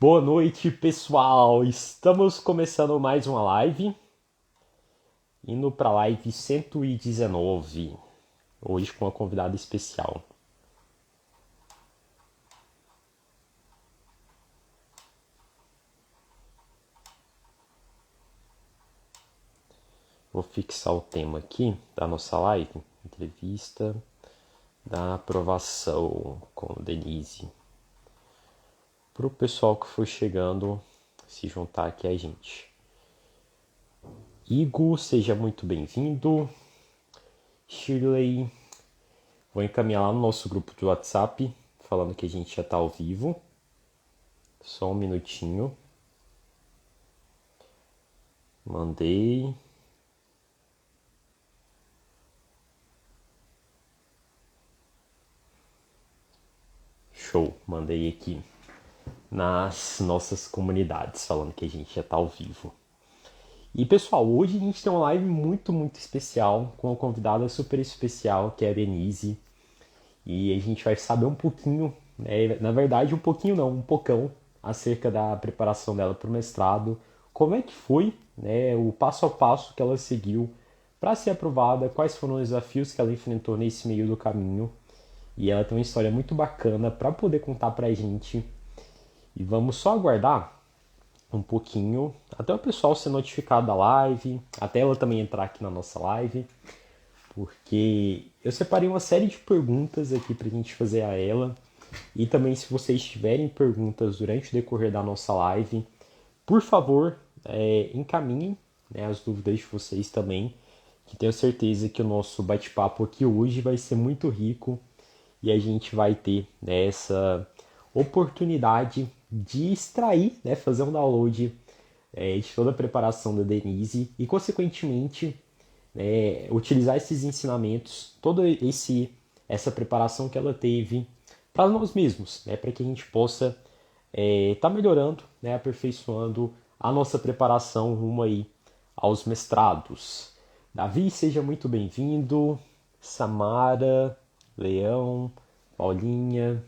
Boa noite, pessoal! Estamos começando mais uma live, indo para a live 119, hoje com uma convidada especial. Vou fixar o tema aqui da nossa live, entrevista da aprovação com Denise. Para o pessoal que for chegando se juntar aqui a gente. Igor, seja muito bem-vindo. Shirley, vou encaminhar lá no nosso grupo de WhatsApp, falando que a gente já está ao vivo. Só um minutinho. Mandei. Show, mandei aqui nas nossas comunidades, falando que a gente já está ao vivo. E pessoal, hoje a gente tem uma live muito especial, com uma convidada super especial, que é a Denise. E a gente vai saber um pouquinho, na verdade um pouquinho não, um pocão, acerca da preparação dela para o mestrado, como é que foi, né, o passo a passo que ela seguiu para ser aprovada, quais foram os desafios que ela enfrentou nesse meio do caminho. E ela tem uma história muito bacana para poder contar para a gente. E vamos só aguardar um pouquinho até o pessoal ser notificado da live, até ela também entrar aqui na nossa live, porque eu separei uma série de perguntas aqui para a gente fazer a ela. E também, se vocês tiverem perguntas durante o decorrer da nossa live, por favor, encaminhem, né, as dúvidas de vocês também, que tenho certeza que o nosso bate-papo aqui hoje vai ser muito rico e a gente vai ter, né, essa oportunidade de extrair, né, fazer um download de toda a preparação da Denise e, consequentemente, utilizar esses ensinamentos, toda essa preparação que ela teve para nós mesmos, né, para que a gente possa estar melhorando, né, aperfeiçoando a nossa preparação rumo aí aos mestrados. Davi, seja muito bem-vindo. Samara, Leão, Paulinha,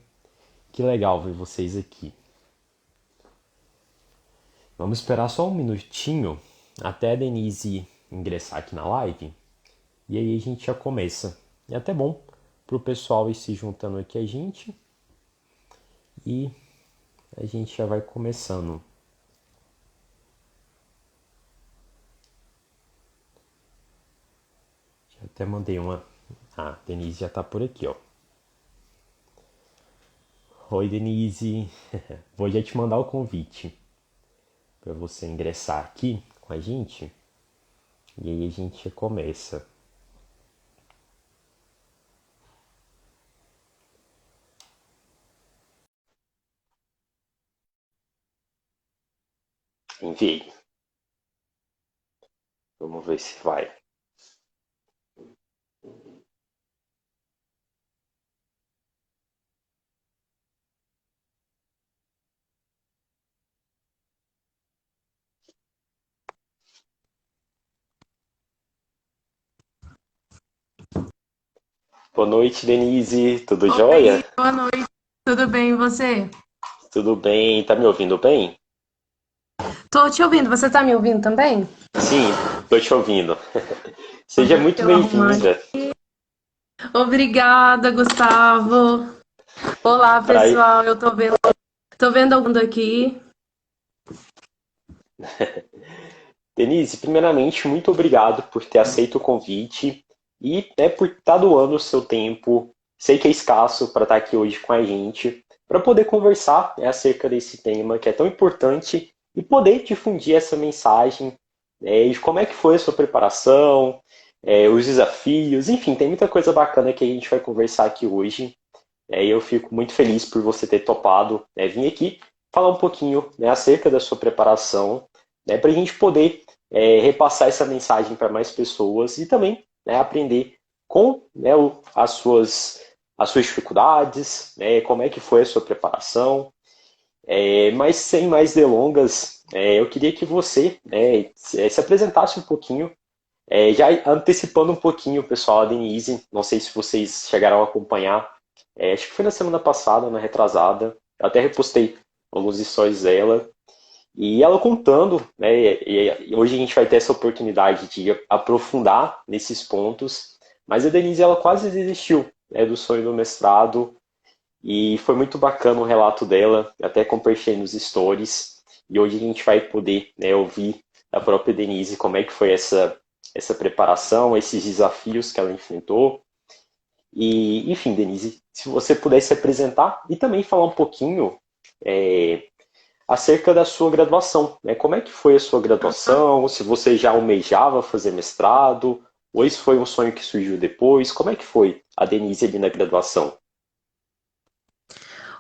que legal ver vocês aqui. Vamos esperar só um minutinho até a Denise ingressar aqui na live e aí a gente já começa. É até bom para o pessoal ir se juntando aqui a gente e a gente já vai começando. Já até mandei uma. Ah, Denise já está por aqui, ó. Oi, Denise. Vou já te mandar o convite para você ingressar aqui com a gente e aí a gente começa. Enviei. Vamos ver se vai. Boa noite, Denise. Tudo jóia? Oi, boa noite. Tudo bem, e você? Tudo bem? Tá me ouvindo bem? Tô te ouvindo. Você tá me ouvindo também? Sim, tô te ouvindo. Seja Deixa muito eu arrumar. bem-vinda. Obrigada, Gustavo. Olá, Pra... pessoal. Eu tô vendo algum aqui. Denise, primeiramente, muito obrigado por ter aceito o convite e, né, por estar doando o seu tempo. Sei que é escasso para estar aqui hoje com a gente, para poder conversar, né, acerca desse tema que é tão importante e poder difundir essa mensagem, de como é que foi a sua preparação, os desafios, enfim, tem muita coisa bacana que a gente vai conversar aqui hoje. E eu fico muito feliz por você ter topado, né, vir aqui falar um pouquinho, né, acerca da sua preparação, né, para a gente poder repassar essa mensagem para mais pessoas e também, né, aprender com, né, as suas dificuldades, né, como é que foi a sua preparação. Mas sem mais delongas, eu queria que você, né, se apresentasse um pouquinho, já antecipando um pouquinho, pessoal, a Denise, não sei se vocês chegaram a acompanhar, acho que foi na semana passada, na retrasada, eu até repostei alguns stories dela, e ela contando, né, e hoje a gente vai ter essa oportunidade de aprofundar nesses pontos, mas a Denise, ela quase desistiu, né, do sonho do mestrado, e foi muito bacana o relato dela, até compartilhei nos stories, e hoje a gente vai poder, né, ouvir da própria Denise como é que foi essa preparação, esses desafios que ela enfrentou. E, enfim, Denise, se você pudesse se apresentar e também falar um pouquinho é, acerca da sua graduação, né? Como é que foi a sua graduação? Se você já almejava fazer mestrado, ou isso foi um sonho que surgiu depois? Como é que foi a Denise ali na graduação?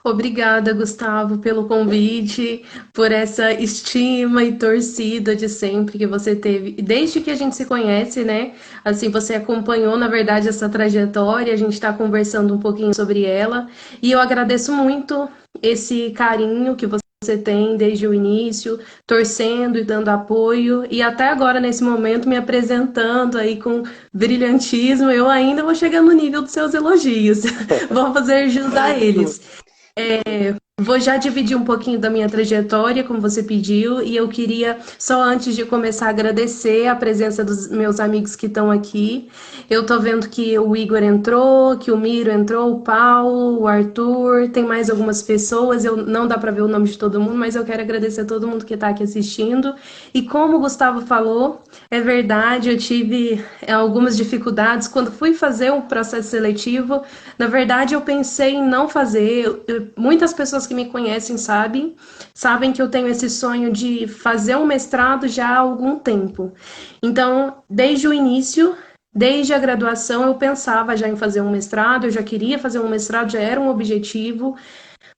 Obrigada, Gustavo, pelo convite, por essa estima e torcida de sempre que você teve, desde que a gente se conhece, né? Assim, você acompanhou, na verdade, essa trajetória, a gente está conversando um pouquinho sobre ela, e eu agradeço muito esse carinho que você tem desde o início, torcendo e dando apoio, e até agora, nesse momento, me apresentando aí com brilhantismo, eu ainda vou chegar no nível dos seus elogios. Vou fazer jus a eles. Vou já dividir um pouquinho da minha trajetória, como você pediu, e eu queria, só antes de começar, agradecer a presença dos meus amigos que estão aqui. Eu tô vendo que o Igor entrou, que o Miro entrou, o Paulo, o Arthur, tem mais algumas pessoas, eu não dá para ver o nome de todo mundo, mas eu quero agradecer a todo mundo que está aqui assistindo. E como o Gustavo falou, é verdade, eu tive algumas dificuldades quando fui fazer um processo seletivo. Na verdade, eu pensei em não fazer. Muitas pessoas que me conhecem sabem que eu tenho esse sonho de fazer um mestrado já há algum tempo. Então, desde o início, desde a graduação, eu pensava já em fazer um mestrado, eu já queria fazer um mestrado, já era um objetivo,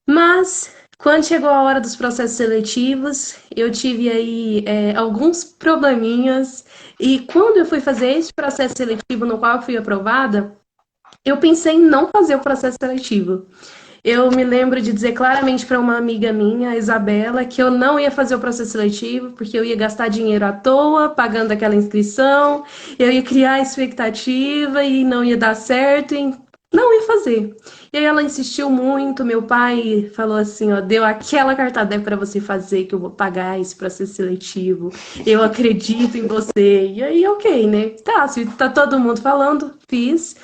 mas quando chegou a hora dos processos seletivos, eu tive aí alguns probleminhas, e quando eu fui fazer esse processo seletivo no qual eu fui aprovada, eu pensei em não fazer o processo seletivo. Eu me lembro de dizer claramente para uma amiga minha, a Isabela, que eu não ia fazer o processo seletivo, porque eu ia gastar dinheiro à toa, pagando aquela inscrição, eu ia criar expectativa e não ia dar certo, e não ia fazer. E aí ela insistiu muito, meu pai falou assim, ó, deu aquela cartada para você fazer, que eu vou pagar esse processo seletivo, eu acredito em você. E aí, ok, né? Tá, se tá todo mundo falando, fiz.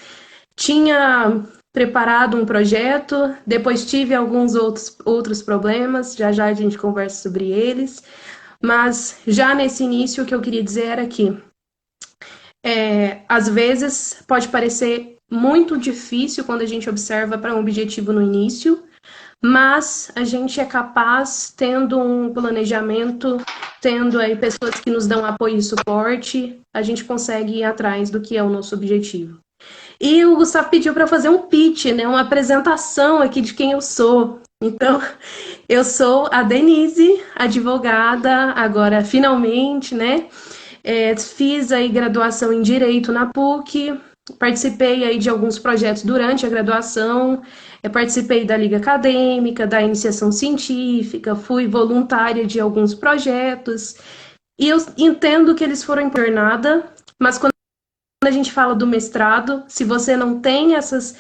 Tinha preparado um projeto, depois tive alguns outros problemas, já já a gente conversa sobre eles, mas já nesse início o que eu queria dizer era que às vezes pode parecer muito difícil quando a gente observa para um objetivo no início, mas a gente é capaz, tendo um planejamento, tendo aí pessoas que nos dão apoio e suporte, a gente consegue ir atrás do que é o nosso objetivo. E o Gustavo pediu para fazer um pitch, né, uma apresentação aqui de quem eu sou. Então, eu sou a Denise, advogada, agora finalmente, né? Fiz aí graduação em Direito na PUC, participei aí de alguns projetos durante a graduação, participei da Liga Acadêmica, da Iniciação Científica, fui voluntária de alguns projetos, e eu entendo que eles foram em jornada, mas quando a gente fala do mestrado, se você não tem essas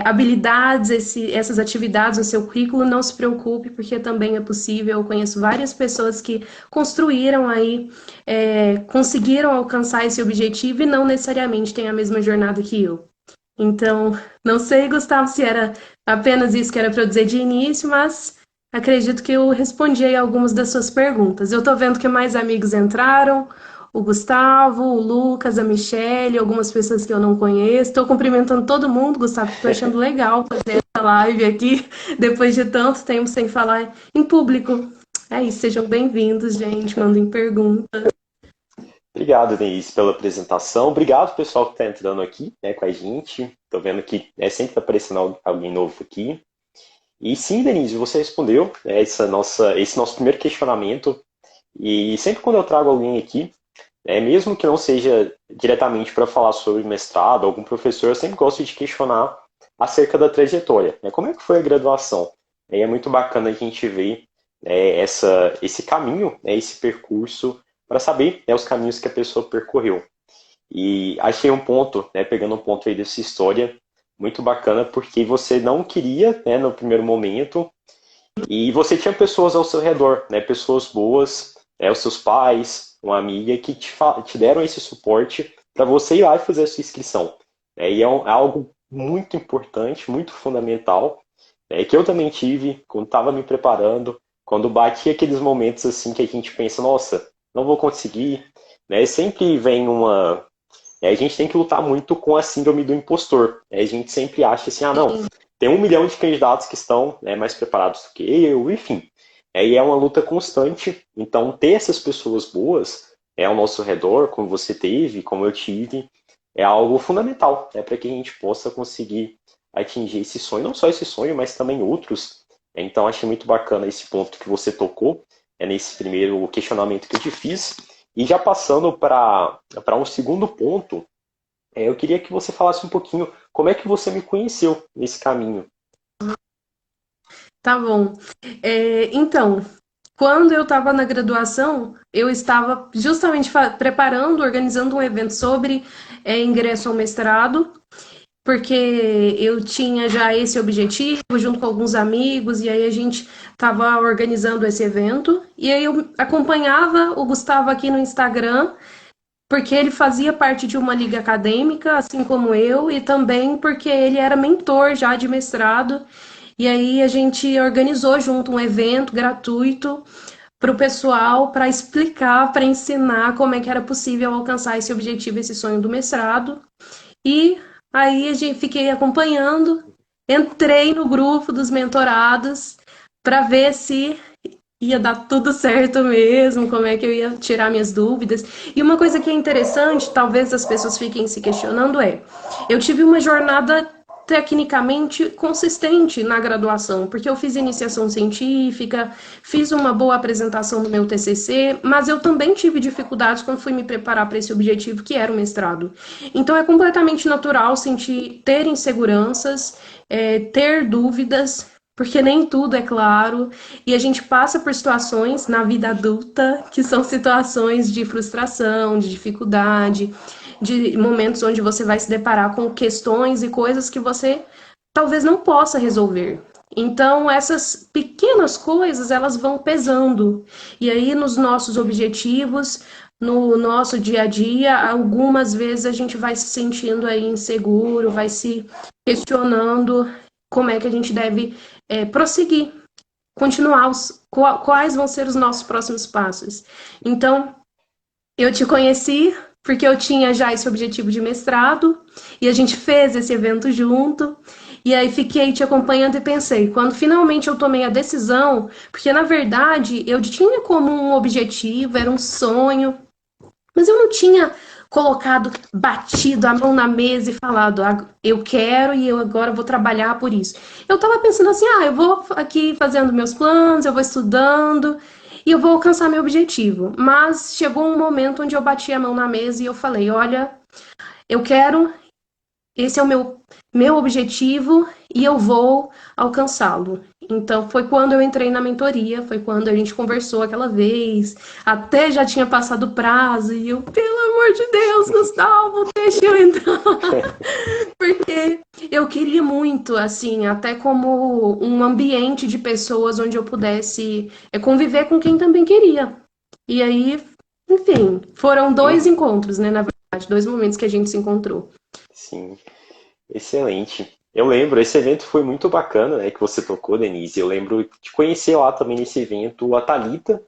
habilidades, essas atividades no seu currículo, não se preocupe, porque também é possível. Eu conheço várias pessoas que construíram aí, conseguiram alcançar esse objetivo e não necessariamente têm a mesma jornada que eu. Então, não sei, Gustavo, se era apenas isso que era para eu dizer de início, mas acredito que eu respondi aí algumas das suas perguntas. Eu estou vendo que mais amigos entraram, o Gustavo, o Lucas, a Michelle, algumas pessoas que eu não conheço. Estou cumprimentando todo mundo, Gustavo, estou achando legal fazer essa live aqui, depois de tanto tempo sem falar em público. É isso, sejam bem-vindos, gente, mandem perguntas. Obrigado, Denise, pela apresentação. Obrigado, pessoal, que está entrando aqui, né, com a gente. Estou vendo que sempre está aparecendo alguém novo aqui. E sim, Denise, você respondeu, né, esse nosso primeiro questionamento. E sempre quando eu trago alguém aqui, mesmo que não seja diretamente para falar sobre mestrado, algum professor, eu sempre gosto de questionar acerca da trajetória. Né? Como é que foi a graduação? E é muito bacana a gente ver esse caminho, esse percurso, para saber os caminhos que a pessoa percorreu. E achei um ponto, pegando um ponto aí dessa história, muito bacana, porque você não queria, no primeiro momento, E você tinha pessoas ao seu redor, né? Pessoas boas, os seus pais, uma amiga que te deram esse suporte para você ir lá e fazer a sua inscrição. E é algo muito importante, muito fundamental, que eu também tive quando estava me preparando, quando bati aqueles momentos assim que a gente pensa, nossa, não vou conseguir, né? Sempre vem uma. A gente tem que lutar muito com a síndrome do impostor. A gente sempre acha assim, ah, não, tem 1 milhão de candidatos que estão, mais preparados do que eu, enfim. E é uma luta constante. Então, ter essas pessoas boas ao nosso redor, como você teve, como eu tive, é algo fundamental, para que a gente possa conseguir atingir esse sonho. Não só esse sonho, mas também outros. Então, achei muito bacana esse ponto que você tocou, nesse primeiro questionamento que eu te fiz. E já passando para um segundo ponto, eu queria que você falasse um pouquinho como é que você me conheceu nesse caminho. Tá bom. Então, quando eu estava na graduação, eu estava justamente preparando, organizando um evento sobre ingresso ao mestrado, porque eu tinha já esse objetivo junto com alguns amigos, e aí a gente estava organizando esse evento, e aí eu acompanhava o Gustavo aqui no Instagram, porque ele fazia parte de uma liga acadêmica, assim como eu, e também porque ele era mentor já de mestrado, e aí a gente organizou junto um evento gratuito para o pessoal, para explicar, para ensinar como é que era possível alcançar esse objetivo, esse sonho do mestrado. E aí a gente fiquei acompanhando, entrei no grupo dos mentorados para ver se ia dar tudo certo mesmo, como é que eu ia tirar minhas dúvidas. E uma coisa que é interessante, talvez as pessoas fiquem se questionando, eu tive uma jornada tecnicamente consistente na graduação, porque eu fiz iniciação científica, fiz uma boa apresentação no meu TCC, mas eu também tive dificuldades quando fui me preparar para esse objetivo que era o mestrado. Então é completamente natural ter inseguranças, ter dúvidas, porque nem tudo é claro, e a gente passa por situações na vida adulta que são situações de frustração, de dificuldade, de momentos onde você vai se deparar com questões e coisas que você talvez não possa resolver. Então, essas pequenas coisas, elas vão pesando. E aí, nos nossos objetivos, no nosso dia a dia, algumas vezes a gente vai se sentindo aí inseguro, vai se questionando como é que a gente deve prosseguir, continuar, quais vão ser os nossos próximos passos. Então, eu te conheci porque eu tinha já esse objetivo de mestrado e a gente fez esse evento junto. E aí fiquei te acompanhando e pensei, quando finalmente eu tomei a decisão, porque na verdade eu tinha como um objetivo, era um sonho, mas eu não tinha colocado, batido a mão na mesa e falado, eu quero e eu agora vou trabalhar por isso. Eu estava pensando assim, eu vou aqui fazendo meus planos, eu vou estudando e eu vou alcançar meu objetivo. Mas chegou um momento onde eu bati a mão na mesa e eu falei, olha, eu quero, esse é o meu objetivo e eu vou alcançá-lo. Então, foi quando eu entrei na mentoria, foi quando a gente conversou aquela vez, até já tinha passado o prazo, e eu, pelo amor de Deus, Gustavo, deixa eu entrar. Porque eu queria muito, assim, até como um ambiente de pessoas onde eu pudesse conviver com quem também queria. E aí, enfim, foram dois Uhum. encontros, né, na verdade, 2 momentos que a gente se encontrou. Sim, excelente. Eu lembro, esse evento foi muito bacana, que você tocou, Denise. Eu lembro de conhecer lá também nesse evento a Thalita.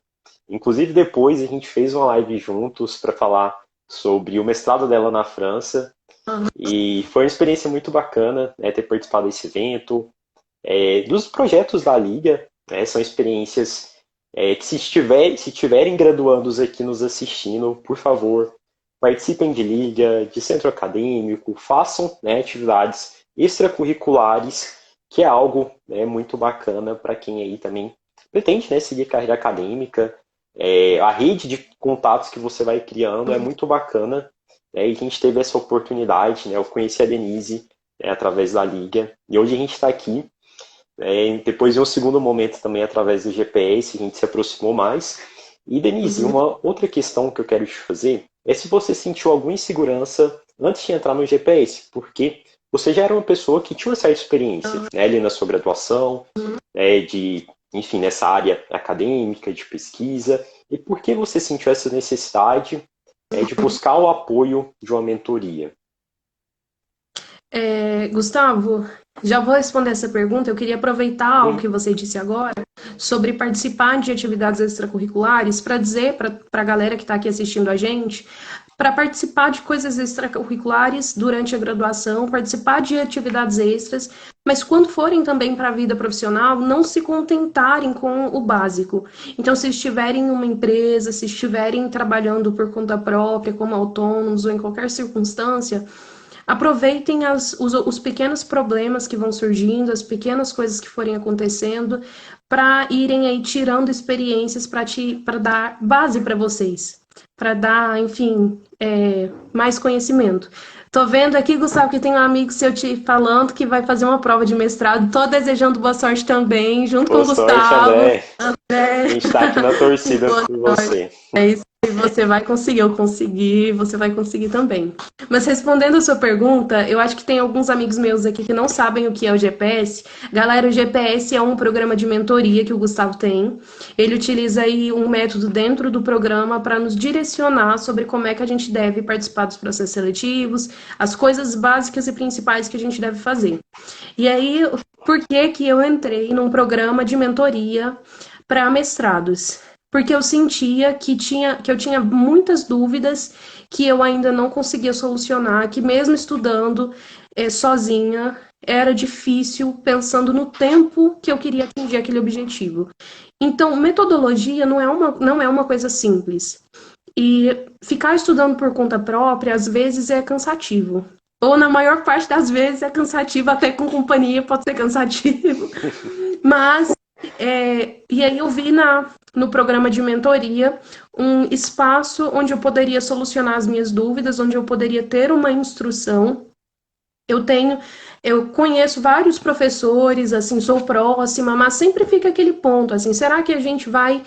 Inclusive, depois a gente fez uma live juntos para falar sobre o mestrado dela na França. E foi uma experiência muito bacana, ter participado desse evento. Dos projetos da Liga, são experiências que se tiverem graduandos aqui nos assistindo, por favor, participem de liga, de centro acadêmico, façam, atividades extracurriculares, que é algo, muito bacana para quem aí também pretende, seguir carreira acadêmica. A rede de contatos que você vai criando é muito bacana, e a gente teve essa oportunidade, eu conheci a Denise através da liga, e hoje a gente está aqui. Depois de um segundo momento também através do GPS, a gente se aproximou mais. E Denise, uma outra questão que eu quero te fazer é se você sentiu alguma insegurança antes de entrar no GPS, porque você já era uma pessoa que tinha uma certa experiência, ali na sua graduação, de enfim, nessa área acadêmica, de pesquisa, e por que você sentiu essa necessidade de buscar o apoio de uma mentoria? Gustavo, já vou responder essa pergunta. Eu queria aproveitar algo que você disse agora sobre participar de atividades extracurriculares para dizer para a galera que está aqui assistindo a gente, para participar de coisas extracurriculares durante a graduação, participar de atividades extras, mas quando forem também para a vida profissional, não se contentarem com o básico. Então, se estiverem em uma empresa, se estiverem trabalhando por conta própria, como autônomos ou em qualquer circunstância, aproveitem os pequenos problemas que vão surgindo, as pequenas coisas que forem acontecendo, para irem aí tirando experiências para dar base para vocês, para dar, enfim, mais conhecimento. Tô vendo aqui, Gustavo, que tem um amigo seu te falando que vai fazer uma prova de mestrado. Tô desejando boa sorte também, junto com Boa o sorte, Gustavo. André. A gente está aqui na torcida Boa por sorte. você. É isso que você vai conseguir, eu consegui, você vai conseguir também. Mas respondendo a sua pergunta, eu acho que tem alguns amigos meus aqui que não sabem o que é o GPS. Galera, o GPS é um programa de mentoria que o Gustavo tem. Ele utiliza aí um método dentro do programa para nos direcionar sobre como é que a gente deve participar dos processos seletivos, as coisas básicas e principais que a gente deve fazer. E aí, por que que eu entrei num programa de mentoria para mestrados? Porque eu sentia que eu tinha muitas dúvidas que eu ainda não conseguia solucionar, que mesmo estudando sozinha, era difícil pensando no tempo que eu queria atingir aquele objetivo. Então, metodologia não é uma coisa simples. E ficar estudando por conta própria, às vezes, é cansativo. Ou na maior parte das vezes é cansativo, até com companhia pode ser cansativo. Mas, e aí eu vi no programa de mentoria um espaço onde eu poderia solucionar as minhas dúvidas, onde eu poderia ter uma instrução. Eu conheço vários professores, assim, sou próxima, mas sempre fica aquele ponto, assim, será que a gente vai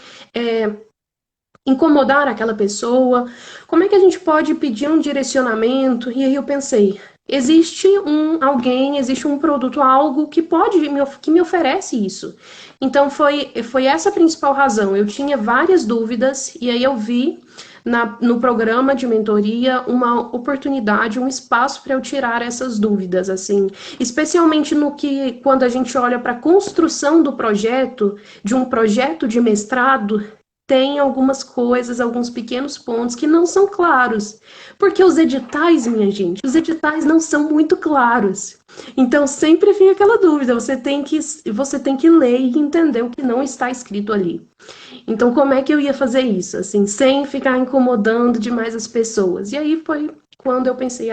incomodar aquela pessoa? Como é que a gente pode pedir um direcionamento? E aí eu pensei, existe um produto, algo que que me oferece isso. Então foi essa a principal razão. Eu tinha várias dúvidas e aí eu vi no programa de mentoria uma oportunidade, um espaço para eu tirar essas dúvidas, assim, especialmente no que quando a gente olha para a construção do projeto, de um projeto de mestrado, tem algumas coisas, alguns pequenos pontos que não são claros. Porque os editais, minha gente, os editais não são muito claros. Então sempre fica aquela dúvida, você tem que ler e entender o que não está escrito ali. Então como é que eu ia fazer isso, assim, sem ficar incomodando demais as pessoas? E aí foi quando eu pensei,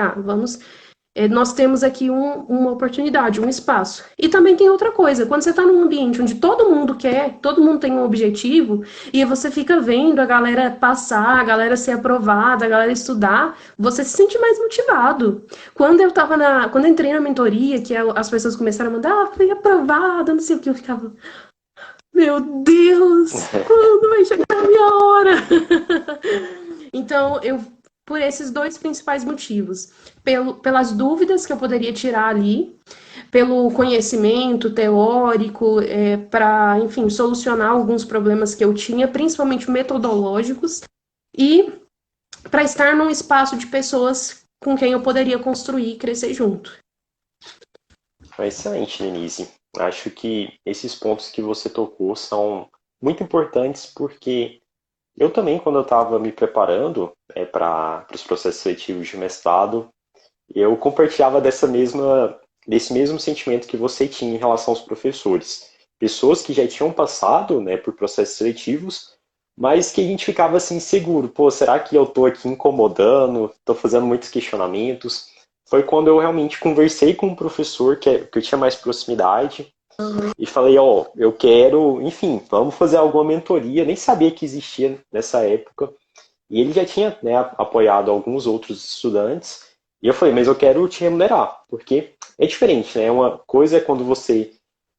nós temos aqui uma oportunidade, um espaço. E também tem outra coisa, quando você está num ambiente onde todo mundo quer, todo mundo tem um objetivo, e você fica vendo a galera passar, a galera ser aprovada, a galera estudar, você se sente mais motivado. Quando eu entrei na mentoria, as pessoas começaram a mandar, fui aprovada, não sei o que, eu ficava, meu Deus, quando vai chegar a minha hora? Então, por esses dois principais motivos, pelas dúvidas que eu poderia tirar ali, pelo conhecimento teórico, para, enfim, solucionar alguns problemas que eu tinha, principalmente metodológicos, e para estar num espaço de pessoas com quem eu poderia construir e crescer junto. Excelente, Denise. Acho que esses pontos que você tocou são muito importantes porque eu também, quando eu estava me preparando para os processos seletivos de mestrado, eu compartilhava desse mesmo sentimento que você tinha em relação aos professores. Pessoas que já tinham passado, né, por processos seletivos, mas que a gente ficava assim inseguro. Pô, será que eu estou aqui incomodando? Estou fazendo muitos questionamentos? Foi quando eu realmente conversei com um professor que eu tinha mais proximidade e falei, ó, eu quero, enfim, vamos fazer alguma mentoria. Nem sabia que existia nessa época. E ele já tinha, né, apoiado alguns outros estudantes. E eu falei, mas eu quero te remunerar, porque é diferente, né? Uma coisa é quando você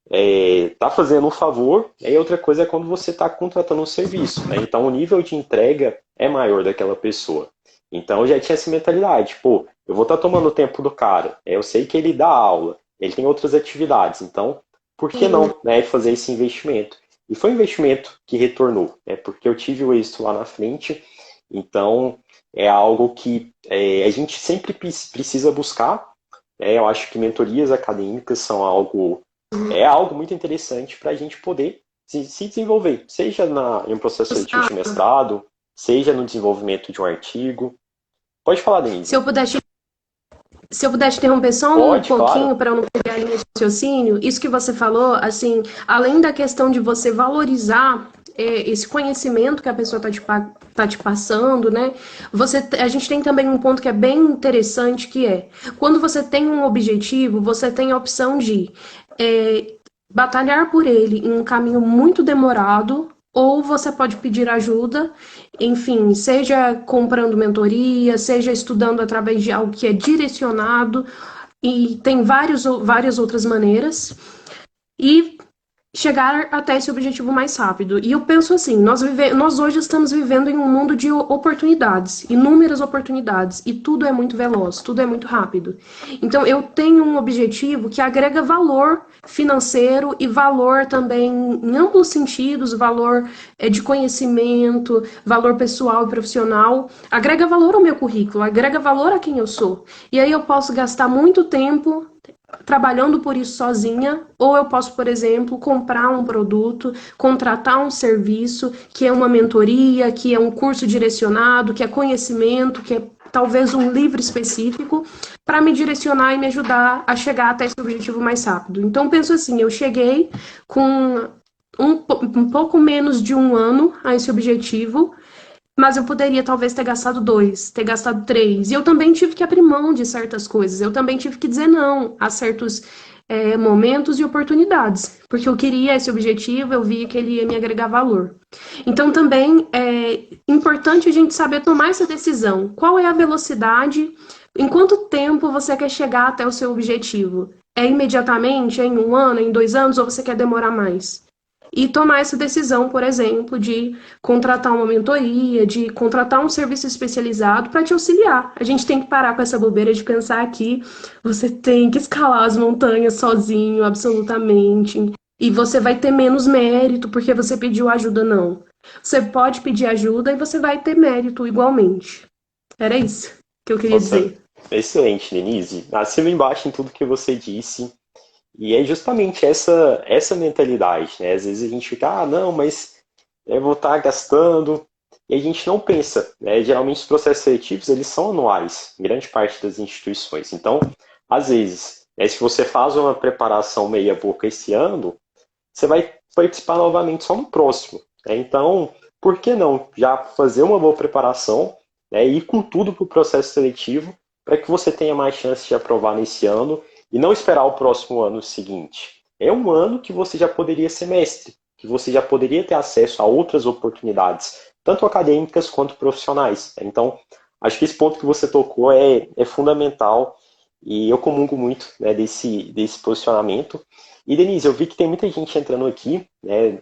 está fazendo um favor, e outra coisa é quando você está contratando um serviço, né? Então o nível de entrega é maior daquela pessoa. Então eu já tinha essa mentalidade, pô, eu vou estar tomando o tempo do cara, eu sei que ele dá aula, ele tem outras atividades, então por que não, né, fazer esse investimento? E foi um investimento que retornou, né? Porque eu tive o êxito lá na frente, então é algo que a gente sempre precisa buscar. Eu acho que mentorias acadêmicas são algo muito interessante para a gente poder se desenvolver, seja em um processo seletivo de mestrado, seja no desenvolvimento de um artigo. Pode falar, Se Denise. eu puder te Se eu puder te interromper só um Pode, claro. pouquinho para eu não perder a linha de raciocínio, isso que você falou, assim, além da questão de você valorizar esse conhecimento que a pessoa tá te passando, né? A gente tem também um ponto que é bem interessante, que é quando você tem um objetivo, você tem a opção de é, batalhar por ele em um caminho muito demorado, ou você pode pedir ajuda, enfim, seja comprando mentoria, seja estudando através de algo que é direcionado, e tem várias outras maneiras, e chegar até esse objetivo mais rápido. E eu penso assim, nós hoje estamos vivendo em um mundo de oportunidades, inúmeras oportunidades, e tudo é muito veloz, tudo é muito rápido. Então eu tenho um objetivo que agrega valor financeiro e valor também em amplos sentidos, valor de conhecimento, valor pessoal e profissional, agrega valor ao meu currículo, agrega valor a quem eu sou. E aí eu posso gastar muito tempo trabalhando por isso sozinha, ou eu posso, por exemplo, comprar um produto, contratar um serviço, que é uma mentoria, que é um curso direcionado, que é conhecimento, que é talvez um livro específico, para me direcionar e me ajudar a chegar até esse objetivo mais rápido. Então, penso assim, eu cheguei com um pouco menos de um ano a esse objetivo, mas eu poderia talvez ter gastado 2, ter gastado 3. E eu também tive que abrir mão de certas coisas. Eu também tive que dizer não a certos momentos e oportunidades. Porque eu queria esse objetivo, eu via que ele ia me agregar valor. Então também é importante a gente saber tomar essa decisão. Qual é a velocidade? Em quanto tempo você quer chegar até o seu objetivo? É imediatamente? É em um ano? É em 2 anos? Ou você quer demorar mais? E tomar essa decisão, por exemplo, de contratar uma mentoria, de contratar um serviço especializado para te auxiliar. A gente tem que parar com essa bobeira de pensar que você tem que escalar as montanhas sozinho, absolutamente. E você vai ter menos mérito porque você pediu ajuda, não. Você pode pedir ajuda e você vai ter mérito igualmente. Era isso que eu queria Nossa, dizer. excelente, Denise. Assino embaixo em tudo que você disse. E é justamente essa mentalidade, né? Às vezes a gente fica, não, mas eu vou estar gastando. E a gente não pensa, né? Geralmente os processos seletivos, eles são anuais, em grande parte das instituições. Então, às vezes, né, se você faz uma preparação meia boca esse ano, você vai participar novamente só no próximo, né? Então, por que não já fazer uma boa preparação, né, e ir com tudo para o processo seletivo para que você tenha mais chance de aprovar nesse ano e não esperar o próximo ano seguinte. É um ano que você já poderia ser mestre, que você já poderia ter acesso a outras oportunidades, tanto acadêmicas quanto profissionais. Então, acho que esse ponto que você tocou é fundamental e eu comungo muito, né, desse posicionamento. E, Denise, eu vi que tem muita gente entrando aqui, né?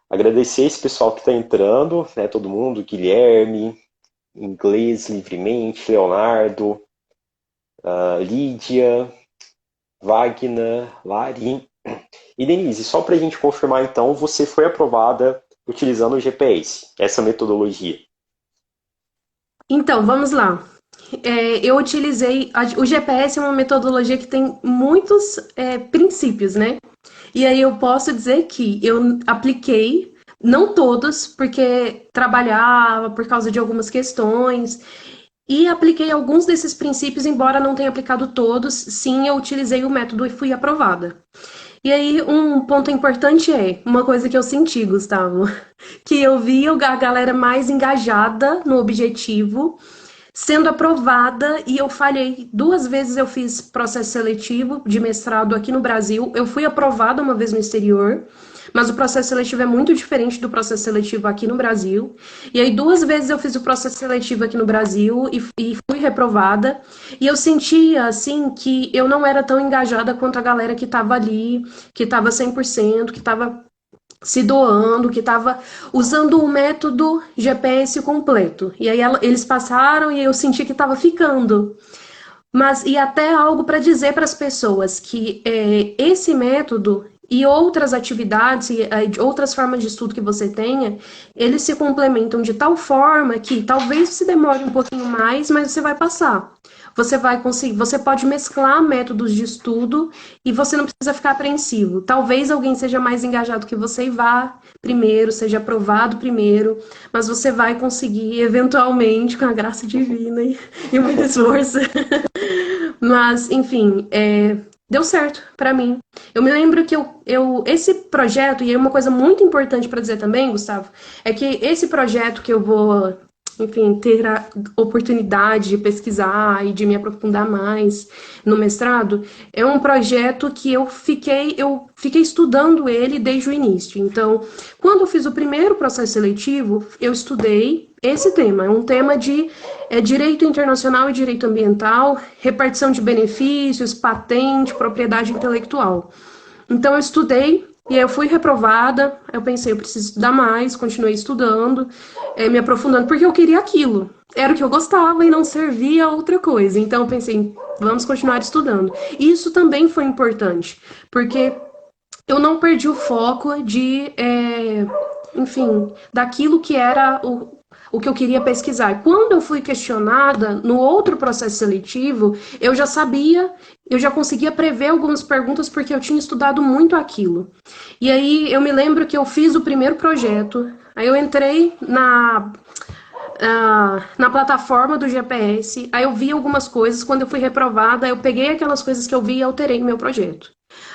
Agradecer esse pessoal que está entrando, né? Todo mundo, Guilherme, Inglês Livremente, Leonardo, Lídia, Wagner, Lari. E, Denise, só para a gente confirmar, então, você foi aprovada utilizando o GPS, essa metodologia. Então, vamos lá. Eu utilizei. O GPS é uma metodologia que tem muitos princípios, né? E aí eu posso dizer que eu apliquei, não todos, porque trabalhava por causa de algumas questões, e apliquei alguns desses princípios, embora não tenha aplicado todos. Sim, eu utilizei o método e fui aprovada. E aí, um ponto importante uma coisa que eu senti, Gustavo, que eu vi a galera mais engajada no objetivo, sendo aprovada, e eu falhei 2 vezes. Eu fiz processo seletivo de mestrado aqui no Brasil, eu fui aprovada uma vez no exterior, mas o processo seletivo é muito diferente do processo seletivo aqui no Brasil. E aí 2 vezes eu fiz o processo seletivo aqui no Brasil e fui reprovada. E eu sentia, assim, que eu não era tão engajada quanto a galera que estava ali, que estava 100%, que estava se doando, que estava usando o método GPS completo. E aí eles passaram e eu senti que estava ficando. Mas, e até algo para dizer para as pessoas que esse método, e outras atividades, outras formas de estudo que você tenha, eles se complementam de tal forma que talvez se demore um pouquinho mais, mas você vai passar. Você vai conseguir, você pode mesclar métodos de estudo e você não precisa ficar apreensivo. Talvez alguém seja mais engajado que você e vá primeiro, seja aprovado primeiro, mas você vai conseguir, eventualmente, com a graça divina e muito esforço. Mas, enfim, deu certo pra mim. Eu me lembro que esse projeto, e é uma coisa muito importante para dizer também, Gustavo, é que esse projeto que eu vou, enfim, ter a oportunidade de pesquisar e de me aprofundar mais no mestrado, é um projeto que eu fiquei estudando ele desde o início. Então, quando eu fiz o primeiro processo seletivo, eu estudei esse tema. É um tema de direito internacional e direito ambiental, repartição de benefícios, patente, propriedade intelectual. Então, eu estudei e aí eu fui reprovada. Eu pensei, eu preciso estudar mais, continuei estudando, me aprofundando, porque eu queria aquilo. Era o que eu gostava e não servia a outra coisa. Então, eu pensei, vamos continuar estudando. E isso também foi importante, porque eu não perdi o foco enfim, daquilo que era o que eu queria pesquisar. Quando eu fui questionada no outro processo seletivo, eu já sabia, eu já conseguia prever algumas perguntas porque eu tinha estudado muito aquilo. E aí eu me lembro que eu fiz o primeiro projeto, aí eu entrei na plataforma do GPS, aí eu vi algumas coisas, quando eu fui reprovada, eu peguei aquelas coisas que eu vi e alterei no meu projeto.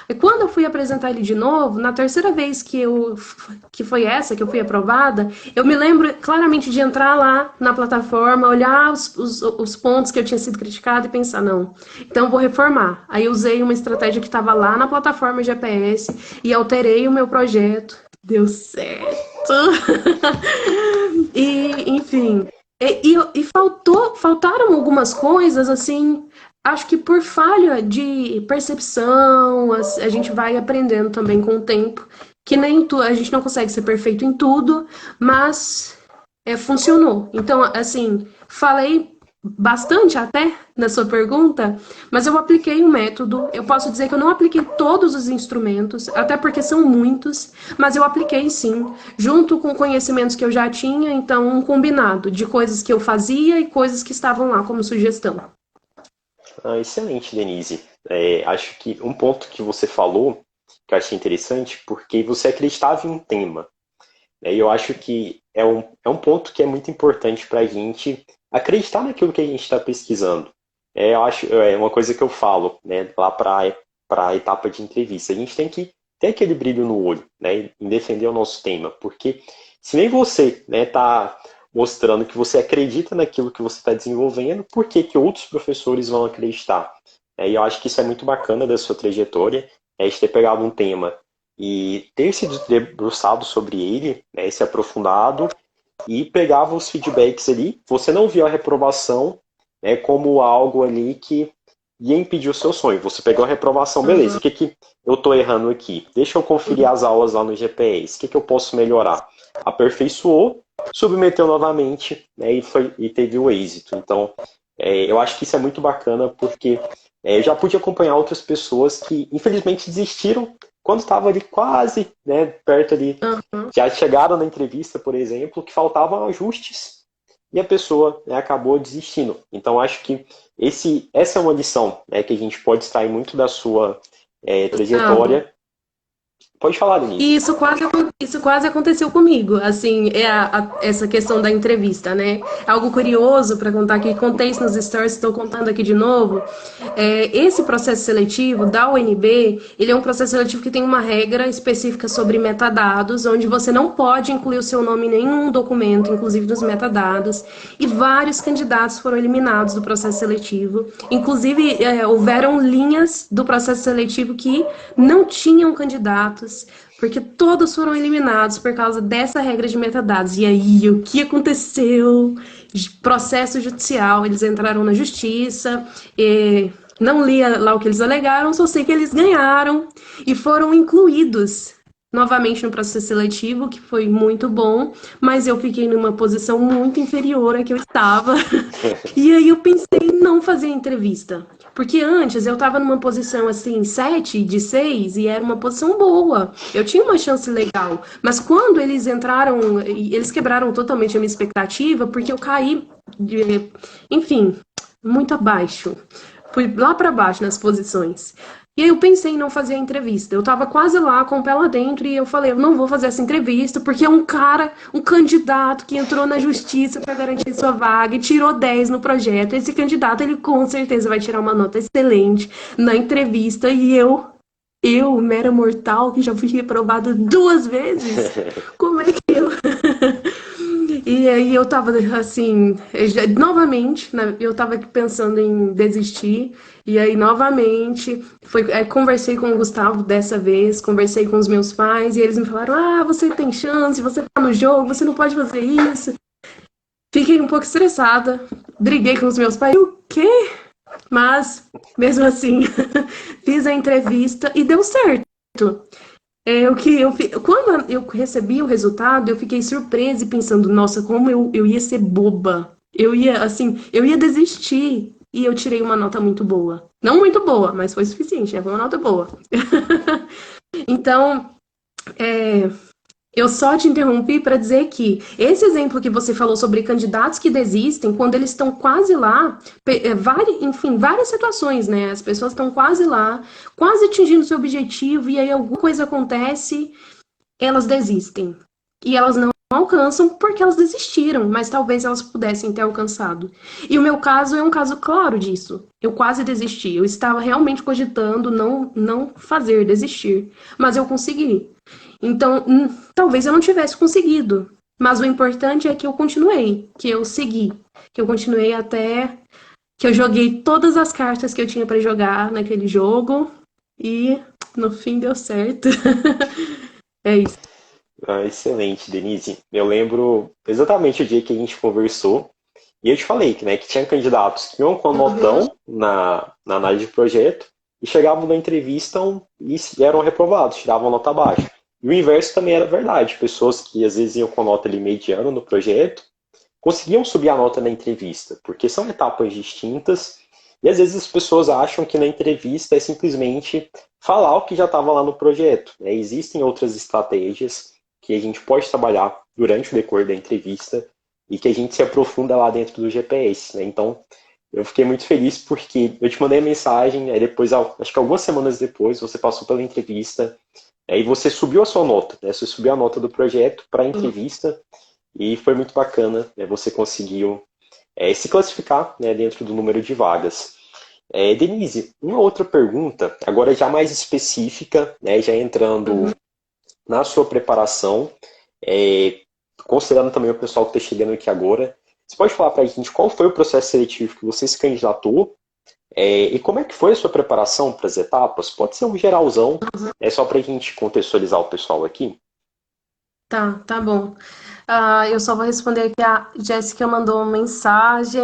E quando eu fui apresentar ele de novo, na terceira vez que foi essa que eu fui aprovada, eu me lembro claramente de entrar lá na plataforma, olhar os pontos que eu tinha sido criticada e pensar, não, então eu vou reformar. Aí eu usei uma estratégia que estava lá na plataforma GPS e alterei o meu projeto. Deu certo. E, enfim, faltaram algumas coisas, assim, acho que por falha de percepção, a gente vai aprendendo também com o tempo, que a gente não consegue ser perfeito em tudo, mas funcionou. Então, assim, falei bastante até na sua pergunta, mas eu apliquei um método. Eu posso dizer que eu não apliquei todos os instrumentos, até porque são muitos, mas eu apliquei sim, junto com conhecimentos que eu já tinha, então um combinado de coisas que eu fazia e coisas que estavam lá como sugestão. Excelente, Denise. Acho que um ponto que você falou, que eu achei interessante, porque você acreditava em um tema. E eu acho que é um ponto que é muito importante para a gente acreditar naquilo que a gente está pesquisando. Eu acho, é uma coisa que eu falo, né, lá para a etapa de entrevista. A gente tem que ter aquele brilho no olho, né, em defender o nosso tema, porque se nem você, né, tá mostrando que você acredita naquilo que você está desenvolvendo, por que que outros professores vão acreditar? E eu acho que isso é muito bacana da sua trajetória, de ter pegado um tema e ter se debruçado sobre ele, né, se aprofundado e pegava os feedbacks ali. Você não viu a reprovação, né, como algo ali que ia impedir o seu sonho. Você pegou a reprovação, beleza, o que que eu estou errando aqui? Deixa eu conferir as aulas lá no GPS, o que que eu posso melhorar? Aperfeiçoou, submeteu novamente, né, e teve o êxito. Então, eu acho que isso é muito bacana porque eu já pude acompanhar outras pessoas que infelizmente desistiram quando estava ali quase, né, perto ali, já chegaram na entrevista, por exemplo, que faltavam ajustes e a pessoa, né, acabou desistindo. Então acho que essa é uma lição, né, que a gente pode extrair muito da sua trajetória. Pode falar, Denise. E isso quase aconteceu comigo, assim, essa questão da entrevista, né? Algo curioso para contar aqui, contei isso nos stories, estou contando aqui de novo. Esse processo seletivo da UNB, ele é um processo seletivo que tem uma regra específica sobre metadados, onde você não pode incluir o seu nome em nenhum documento, inclusive nos metadados, e vários candidatos foram eliminados do processo seletivo. Inclusive, houveram linhas do processo seletivo que não tinham candidatos, porque todos foram eliminados por causa dessa regra de metadados. E aí, o que aconteceu? Processo judicial, eles entraram na justiça, não li lá o que eles alegaram, só sei que eles ganharam e foram incluídos novamente no processo seletivo, que foi muito bom, mas eu fiquei numa posição muito inferior à que eu estava. E aí eu pensei em não fazer entrevista. Porque antes eu tava numa posição assim, 7 de 6 e era uma posição boa. Eu tinha uma chance legal. Mas quando eles entraram, eles quebraram totalmente a minha expectativa, porque eu caí, enfim, muito abaixo. Fui lá para baixo nas posições. E aí eu pensei em não fazer a entrevista. Eu tava quase lá, com o pé lá dentro, e eu falei, eu não vou fazer essa entrevista, porque é um cara, um candidato que entrou na justiça para garantir sua vaga e tirou 10 no projeto. Esse candidato, ele com certeza vai tirar uma nota excelente na entrevista, e eu, mera mortal, que já fui reprovada 2 vezes, como é que eu... E aí eu tava assim, novamente, né, eu tava pensando em desistir, e aí novamente conversei com o Gustavo dessa vez, conversei com os meus pais, e eles me falaram, você tem chance, você tá no jogo, você não pode fazer isso. Fiquei um pouco estressada, briguei com os meus pais, o quê? Mas, mesmo assim, fiz a entrevista e deu certo. Quando eu recebi o resultado, eu fiquei surpresa e pensando, nossa, como eu ia ser boba. Eu ia desistir. E eu tirei uma nota muito boa. Não muito boa, mas foi suficiente, né? Foi uma nota boa. Então, eu só te interrompi para dizer que esse exemplo que você falou sobre candidatos que desistem, quando eles estão quase lá, enfim, várias situações, né? As pessoas estão quase lá, quase atingindo seu objetivo, e aí alguma coisa acontece, elas desistem. E elas não alcançam porque elas desistiram, mas talvez elas pudessem ter alcançado. E o meu caso é um caso claro disso. Eu quase desisti. Eu estava realmente cogitando não fazer, desistir. Mas eu consegui. Então, talvez eu não tivesse conseguido. Mas o importante é que eu continuei, que eu segui, que eu continuei até que eu joguei todas as cartas que eu tinha para jogar naquele jogo e no fim deu certo. É isso. Excelente, Denise. Eu lembro exatamente o dia que a gente conversou e eu te falei que, né, que tinha candidatos que iam com notão na análise de projeto e chegavam na entrevista e eram reprovados, tiravam nota baixa. E o inverso também era verdade. Pessoas que às vezes iam com nota ali mediana no projeto conseguiam subir a nota na entrevista, porque são etapas distintas e às vezes as pessoas acham que na entrevista é simplesmente falar o que já estava lá no projeto, né? Existem outras estratégias que a gente pode trabalhar durante o decorrer da entrevista e que a gente se aprofunda lá dentro do GPS, né? Então, eu fiquei muito feliz porque eu te mandei a mensagem, aí depois, acho que algumas semanas depois, você passou pela entrevista, aí você subiu a sua nota, né? Você subiu a nota do projeto para a entrevista e foi muito bacana, né? Você conseguiu se classificar, né, dentro do número de vagas. Denise, uma outra pergunta, agora já mais específica, né, já entrando na sua preparação, considerando também o pessoal que está chegando aqui agora, você pode falar para a gente qual foi o processo seletivo que você se candidatou e como é que foi a sua preparação para as etapas? Pode ser um geralzão, só para a gente contextualizar o pessoal aqui. Tá bom. Eu só vou responder que a Jéssica mandou uma mensagem.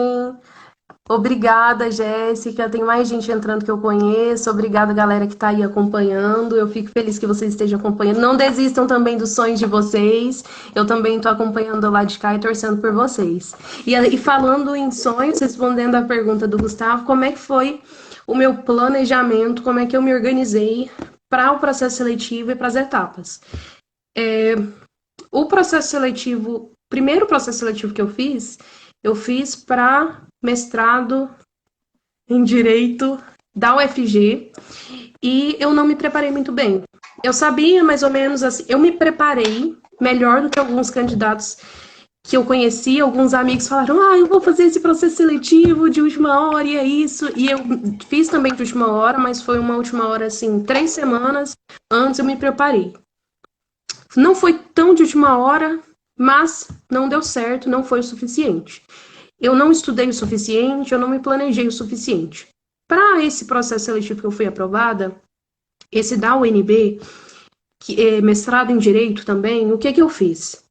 Obrigada, Jéssica. Tem mais gente entrando que eu conheço. Obrigada, galera que está aí acompanhando. Eu fico feliz que vocês estejam acompanhando. Não desistam também dos sonhos de vocês. Eu também estou acompanhando lá de cá e torcendo por vocês. E falando em sonhos, respondendo a pergunta do Gustavo, como é que foi o meu planejamento, como é que eu me organizei para o processo seletivo e para as etapas? O processo seletivo, primeiro processo seletivo que eu fiz para mestrado em Direito da UFG e eu não me preparei muito bem. Eu sabia mais ou menos assim, eu me preparei melhor do que alguns candidatos que eu conheci, alguns amigos falaram, eu vou fazer esse processo seletivo de última hora e é isso. E eu fiz também de última hora, mas foi uma última hora assim, 3 semanas antes eu me preparei. Não foi tão de última hora, mas não deu certo, não foi o suficiente. Eu não estudei o suficiente, eu não me planejei o suficiente. Para esse processo seletivo que eu fui aprovada, esse da UNB, que é mestrado em Direito também, o que eu fiz?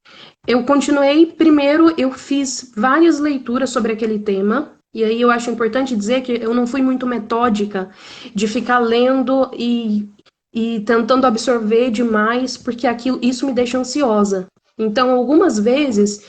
Eu continuei, primeiro eu fiz várias leituras sobre aquele tema, e aí eu acho importante dizer que eu não fui muito metódica de ficar lendo e tentando absorver demais, porque isso me deixa ansiosa. Então, algumas vezes,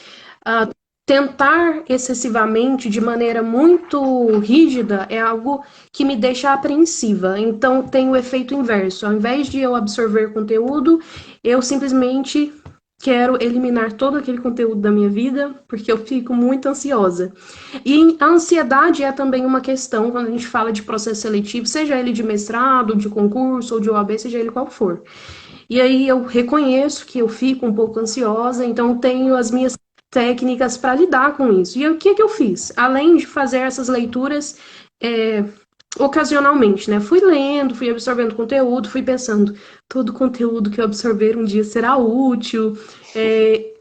tentar excessivamente, de maneira muito rígida, é algo que me deixa apreensiva. Então, tem o efeito inverso. Ao invés de eu absorver conteúdo, eu simplesmente quero eliminar todo aquele conteúdo da minha vida, porque eu fico muito ansiosa. E a ansiedade é também uma questão quando a gente fala de processo seletivo, seja ele de mestrado, de concurso ou de OAB, seja ele qual for. E aí eu reconheço que eu fico um pouco ansiosa, então tenho as minhas técnicas para lidar com isso. E o que que eu fiz? Além de fazer essas leituras é, ocasionalmente, né? Fui lendo, fui absorvendo conteúdo, fui pensando, todo conteúdo que eu absorver um dia será útil.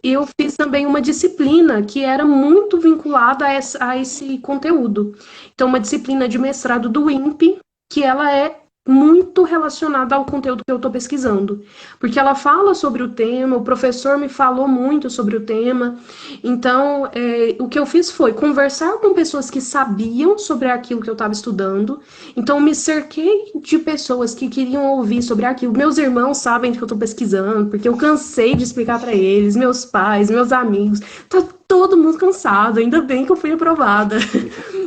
Eu fiz também uma disciplina que era muito vinculada a esse conteúdo. Então, uma disciplina de mestrado do INPE, que ela é muito relacionada ao conteúdo que eu estou pesquisando, porque ela fala sobre o tema, o professor me falou muito sobre o tema, então o que eu fiz foi conversar com pessoas que sabiam sobre aquilo que eu estava estudando, então me cerquei de pessoas que queriam ouvir sobre aquilo, meus irmãos sabem que eu estou pesquisando, porque eu cansei de explicar para eles, meus pais, meus amigos, tá todo mundo cansado, ainda bem que eu fui aprovada.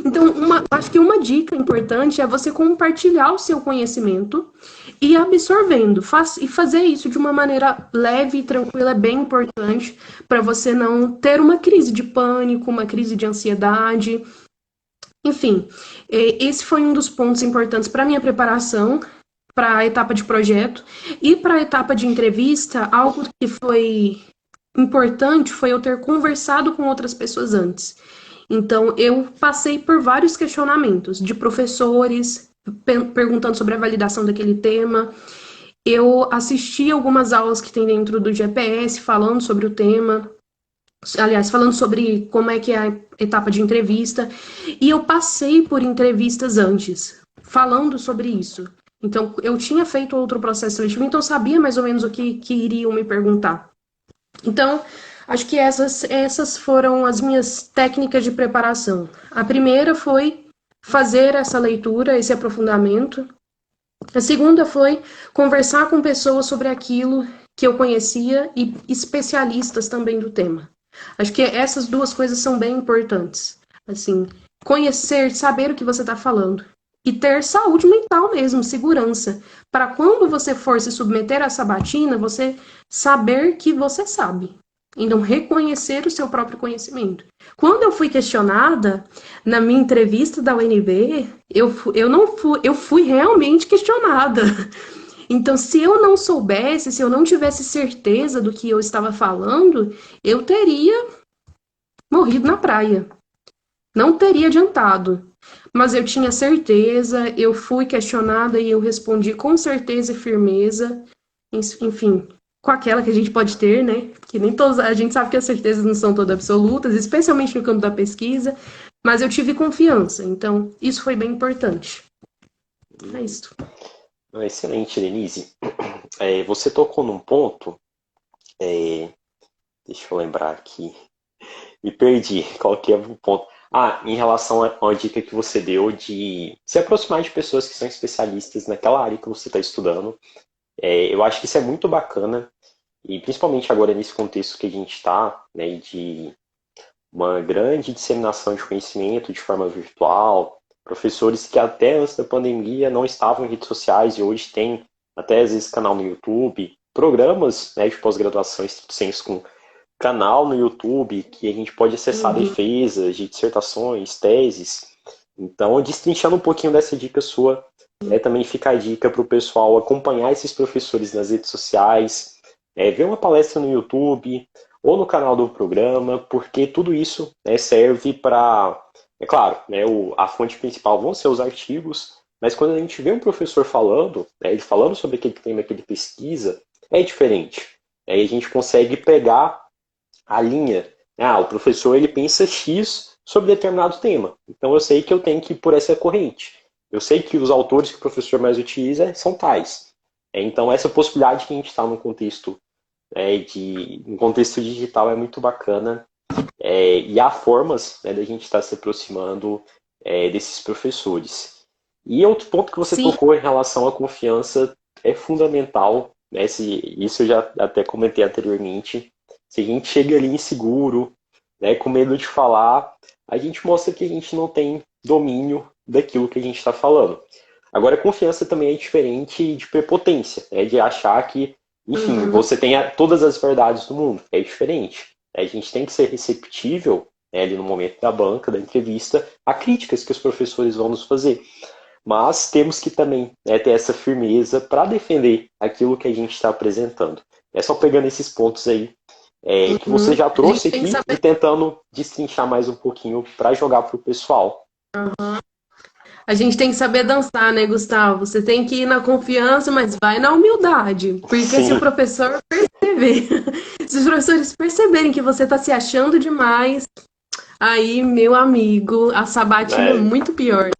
Então, acho que uma dica importante é você compartilhar o seu conhecimento e absorvendo. E fazer isso de uma maneira leve e tranquila é bem importante para você não ter uma crise de pânico, uma crise de ansiedade. Enfim, esse foi um dos pontos importantes para a minha preparação para a etapa de projeto e para a etapa de entrevista. Algo que foi importante foi eu ter conversado com outras pessoas antes. Então, eu passei por vários questionamentos de professores perguntando sobre a validação daquele tema. Eu assisti algumas aulas que tem dentro do GPS falando sobre o tema. Aliás, falando sobre como é que é a etapa de entrevista. E eu passei por entrevistas antes, falando sobre isso. Então, eu tinha feito outro processo seletivo, então eu sabia mais ou menos o que iriam me perguntar. Então, acho que essas foram as minhas técnicas de preparação. A primeira foi fazer essa leitura, esse aprofundamento. A segunda foi conversar com pessoas sobre aquilo que eu conhecia e especialistas também do tema. Acho que essas duas coisas são bem importantes. Assim, conhecer, saber o que você está falando. E ter saúde mental mesmo, segurança. Para quando você for se submeter a essa sabatina, você saber que você sabe. Então, reconhecer o seu próprio conhecimento. Quando eu fui questionada na minha entrevista da UNB, eu fui realmente questionada. Então, se eu não soubesse, se eu não tivesse certeza do que eu estava falando, eu teria morrido na praia. Não teria adiantado. Mas eu tinha certeza, eu fui questionada e eu respondi com certeza e firmeza. Enfim, com aquela que a gente pode ter, né? Que nem todos, a gente sabe que as certezas não são todas absolutas, especialmente no campo da pesquisa, mas eu tive confiança, então isso foi bem importante. É isso. Excelente, Denise. Você tocou num ponto, deixa eu lembrar aqui, me perdi, qual que é o ponto? Em relação a uma dica que você deu de se aproximar de pessoas que são especialistas naquela área que você está estudando. Eu acho que isso é muito bacana, e principalmente agora nesse contexto que a gente está, né, de uma grande disseminação de conhecimento de forma virtual, professores que até antes da pandemia não estavam em redes sociais e hoje têm até às vezes canal no YouTube, programas, né, de pós-graduação estrito sensu com canal no YouTube que a gente pode acessar defesas de dissertações, teses. Então, destrinchando um pouquinho dessa dica sua, também fica a dica para o pessoal acompanhar esses professores nas redes sociais, ver uma palestra no YouTube ou no canal do programa, porque tudo isso, né, serve para... É claro, né, a fonte principal vão ser os artigos, mas quando a gente vê um professor falando, né, ele falando sobre aquele tema que ele pesquisa, é diferente. E a gente consegue pegar a linha. O professor ele pensa X sobre determinado tema. Então eu sei que eu tenho que ir por essa corrente. Eu sei que os autores que o professor mais utiliza são tais. Então essa possibilidade que a gente está num contexto um contexto digital é muito bacana. E há formas, né, da gente estar se aproximando desses professores. E outro ponto que você tocou em relação à confiança é fundamental. Né, isso eu já até comentei anteriormente. Se a gente chega ali inseguro, né? Com medo de falar, a gente mostra que a gente não tem domínio daquilo que a gente está falando. Agora, confiança também é diferente de prepotência, né? De achar que, enfim, Uhum, você tem todas as verdades do mundo. É diferente. A gente tem que ser receptível, né, ali no momento da banca, da entrevista, a críticas que os professores vão nos fazer. Mas temos que também, né, ter essa firmeza para defender aquilo que a gente está apresentando. É só pegando esses pontos aí que você uhum. já A gente trouxe tem que aqui e saber. tentando destrinchar mais um pouquinho para jogar para o pessoal. A gente tem que saber dançar, né, Gustavo? Você tem que ir na confiança, mas vai na humildade. Porque se o Sim, professor perceber, se os professores perceberem que você está se achando demais, aí, meu amigo, a sabatina é né, muito pior.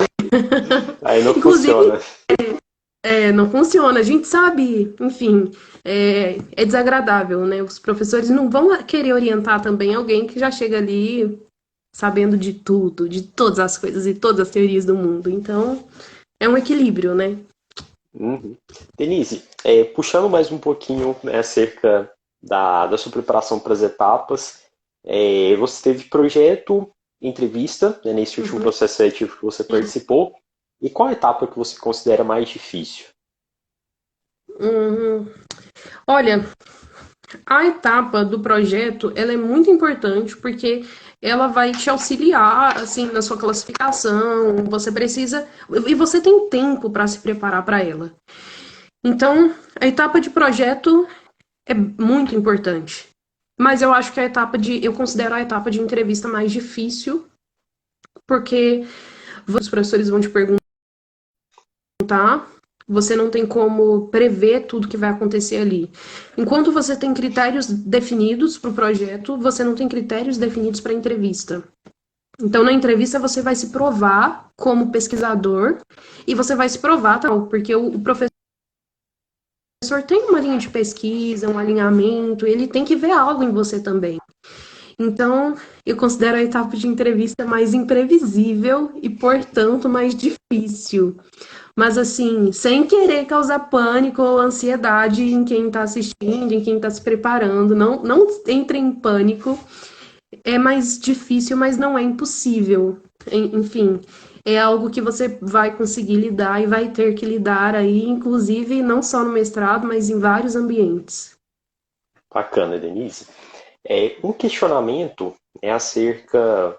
aí não Inclusive, funciona. não funciona. A gente sabe, enfim, é desagradável, né? Os professores não vão querer orientar também alguém que já chega ali sabendo de tudo, de todas as coisas e todas as teorias do mundo. Então, é um equilíbrio, né? Uhum. Denise, puxando mais um pouquinho, né, acerca da sua preparação para as etapas, você teve projeto, entrevista, né, nesse último Uhum. processo seletivo que você participou, e qual a etapa que você considera mais difícil? Uhum. Olha, a etapa do projeto, ela é muito importante porque ela vai te auxiliar assim na sua classificação. Você precisa e você tem tempo para se preparar para ela. Então, a etapa de projeto é muito importante. Mas eu acho que eu considero a etapa de entrevista mais difícil, porque os professores vão te perguntar, você não tem como prever tudo que vai acontecer ali. Enquanto você tem critérios definidos para o projeto, você não tem critérios definidos para a entrevista. Então, na entrevista, você vai se provar como pesquisador e você vai se provar, tal, porque o professor tem uma linha de pesquisa, um alinhamento, ele tem que ver algo em você também. Então, eu considero a etapa de entrevista mais imprevisível e, portanto, mais difícil. Mas assim, sem querer causar pânico ou ansiedade em quem está assistindo, em quem está se preparando, não entre em pânico. É mais difícil, mas não é impossível. Enfim, é algo que você vai conseguir lidar e vai ter que lidar aí, inclusive não só no mestrado, mas em vários ambientes. Bacana, Denise. Um questionamento é acerca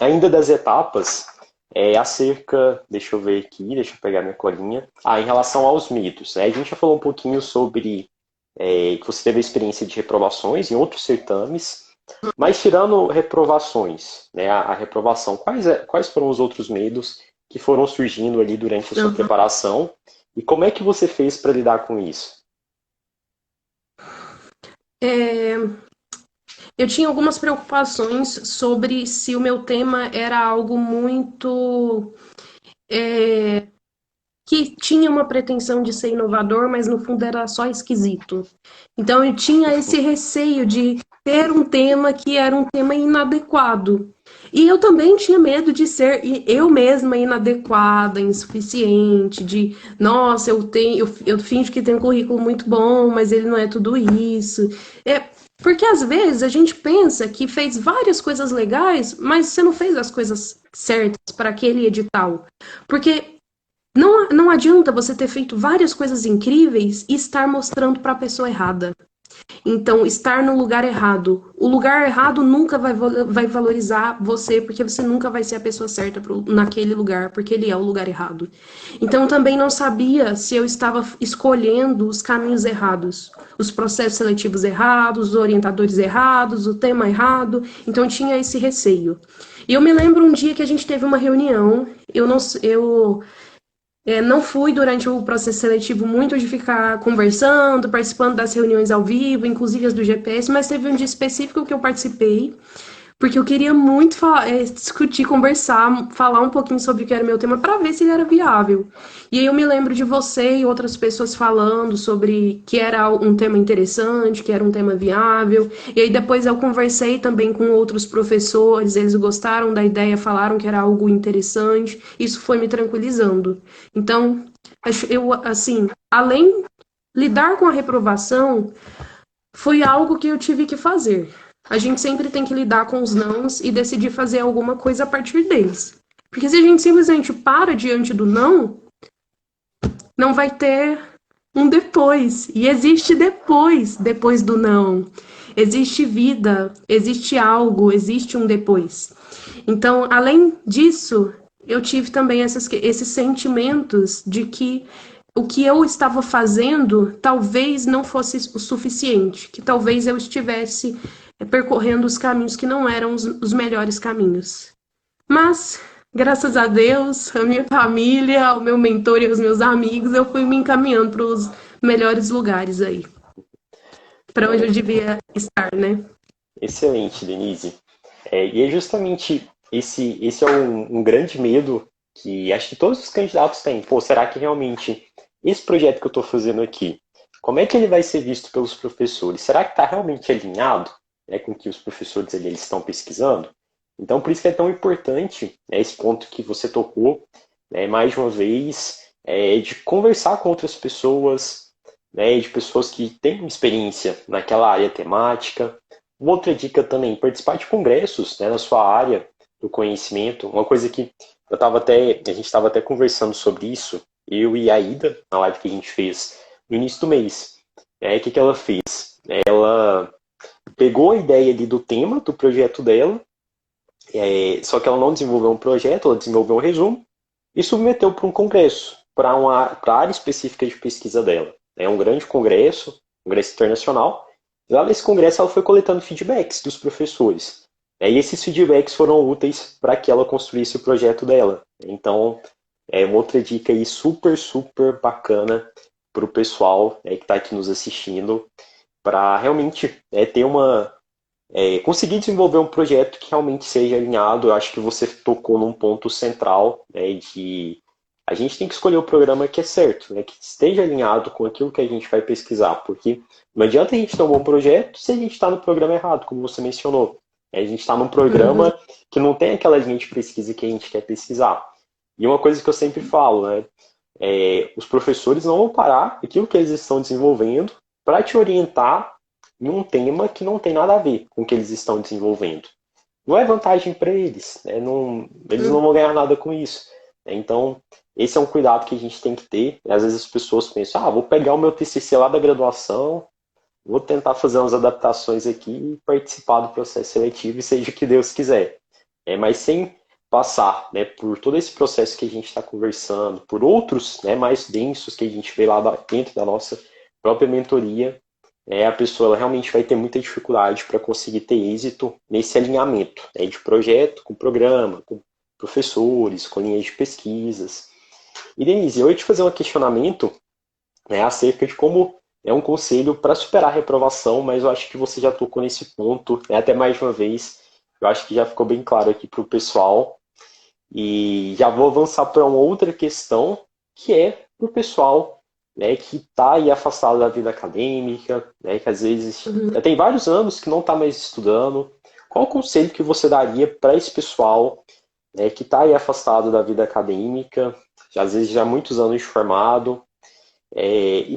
ainda das etapas, acerca, deixa eu ver aqui, deixa eu pegar minha colinha, em relação aos mitos, né? A gente já falou um pouquinho sobre que você teve a experiência de reprovações em outros certames, mas tirando reprovações, né, a reprovação, quais foram os outros medos que foram surgindo ali durante a sua Uhum. preparação e como é que você fez para lidar com isso? É, eu tinha algumas preocupações sobre se o meu tema era algo muito que tinha uma pretensão de ser inovador, mas no fundo era só esquisito. Então eu tinha esse receio de ter um tema que era um tema inadequado. E eu também tinha medo de ser eu mesma inadequada, insuficiente, de nossa, eu finjo que tenho um currículo muito bom, mas ele não é tudo isso. Porque às vezes a gente pensa que fez várias coisas legais, mas você não fez as coisas certas para aquele edital. Porque não adianta você ter feito várias coisas incríveis e estar mostrando para a pessoa errada. Então, estar no lugar errado. O lugar errado nunca vai valorizar você, porque você nunca vai ser a pessoa certa naquele lugar, porque ele é o lugar errado. Então, eu também não sabia se eu estava escolhendo os caminhos errados, os processos seletivos errados, os orientadores errados, o tema errado. Então, eu tinha esse receio. E eu me lembro um dia que a gente teve uma reunião, não fui durante o processo seletivo muito de ficar conversando, participando das reuniões ao vivo, inclusive as do GPS, mas teve um dia específico que eu participei, porque eu queria muito discutir, conversar, falar um pouquinho sobre o que era meu tema para ver se ele era viável. E aí eu me lembro de você e outras pessoas falando sobre que era um tema interessante, que era um tema viável. E aí depois eu conversei também com outros professores, eles gostaram da ideia, falaram que era algo interessante. Isso foi me tranquilizando. Então, eu assim, além lidar com a reprovação foi algo que eu tive que fazer. a gente sempre tem que lidar com os nãos e decidir fazer alguma coisa a partir deles. Porque se a gente simplesmente para diante do não, não vai ter um depois. E existe depois do não. Existe vida, existe algo, existe um depois. Então, além disso, eu tive também esses sentimentos de que o que eu estava fazendo talvez não fosse o suficiente, que talvez eu estivesse percorrendo os caminhos que não eram os melhores caminhos. Mas, graças a Deus, a minha família, o meu mentor e os meus amigos, eu fui me encaminhando para os melhores lugares aí, para onde eu Não, devia estar, né? excelente, Denise. E é justamente esse é um grande medo que acho que todos os candidatos têm. Pô, será que realmente esse projeto que eu estou fazendo aqui, como é que ele vai ser visto pelos professores? Será que está realmente alinhado, né, com o que os professores ali, eles estão pesquisando? Então, por isso que é tão importante, né, esse ponto que você tocou, né, mais uma vez, de conversar com outras pessoas, né, de pessoas que têm experiência naquela área temática. Uma outra dica também, participar de congressos, né, na sua área do conhecimento. Uma coisa que a gente estava até conversando sobre isso, eu e a Ida, na live que a gente fez no início do mês. O que ela fez? Ela pegou a ideia ali do tema do projeto dela, só que ela não desenvolveu um projeto, ela desenvolveu um resumo e submeteu para um congresso, para a área específica de pesquisa dela. É um grande congresso internacional. E lá nesse congresso ela foi coletando feedbacks dos professores. E esses feedbacks foram úteis para que ela construísse o projeto dela. Então, é uma outra dica aí super, super bacana para o pessoal, que está aqui nos assistindo, para realmente ter conseguir desenvolver um projeto que realmente seja alinhado. Eu acho que você tocou num ponto central, né, de a gente tem que escolher o programa que é certo, né, que esteja alinhado com aquilo que a gente vai pesquisar, porque não adianta a gente ter um bom projeto se a gente está no programa errado, como você mencionou. A gente está num Uhum, programa que não tem aquela linha de pesquisa que a gente quer pesquisar. E uma coisa que eu sempre falo, né, os professores não vão parar aquilo que eles estão desenvolvendo para te orientar em um tema que não tem nada a ver com o que eles estão desenvolvendo. Não é vantagem para eles, né? Não, eles não uhum, vão ganhar nada com isso. Né? Então, esse é um cuidado que a gente tem que ter. Às vezes as pessoas pensam, vou pegar o meu TCC lá da graduação, vou tentar fazer umas adaptações aqui e participar do processo seletivo e seja o que Deus quiser. Mas sem passar, né, por todo esse processo que a gente está conversando, por outros, né, mais densos que a gente vê lá dentro da nossa própria mentoria, a pessoa ela realmente vai ter muita dificuldade para conseguir ter êxito nesse alinhamento, né, de projeto com programa, com professores, com linhas de pesquisas. E Denise, eu ia te fazer um questionamento, né, acerca de como é um conselho para superar a reprovação, mas eu acho que você já tocou nesse ponto, né, até mais uma vez. Eu acho que já ficou bem claro aqui para o pessoal. E já vou avançar para uma outra questão, que é para o pessoal, né, que está aí afastado da vida acadêmica, né, que às vezes já uhum. tem vários anos que não está mais estudando. Qual o conselho que você daria para esse pessoal, né, que está aí afastado da vida acadêmica, já, às vezes já há muitos anos de formado,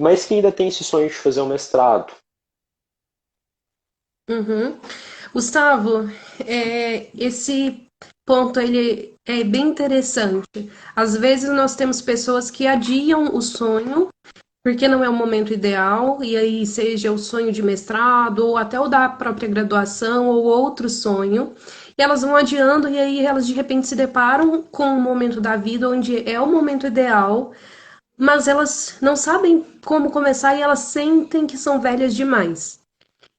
mas que ainda tem esse sonho de fazer um mestrado? Uhum. Gustavo, esse ponto ele é bem interessante. Às vezes nós temos pessoas que adiam o sonho porque não é o momento ideal, e aí seja o sonho de mestrado, ou até o da própria graduação, ou outro sonho, e elas vão adiando, e aí elas de repente se deparam com um momento da vida onde é o momento ideal, mas elas não sabem como começar e elas sentem que são velhas demais.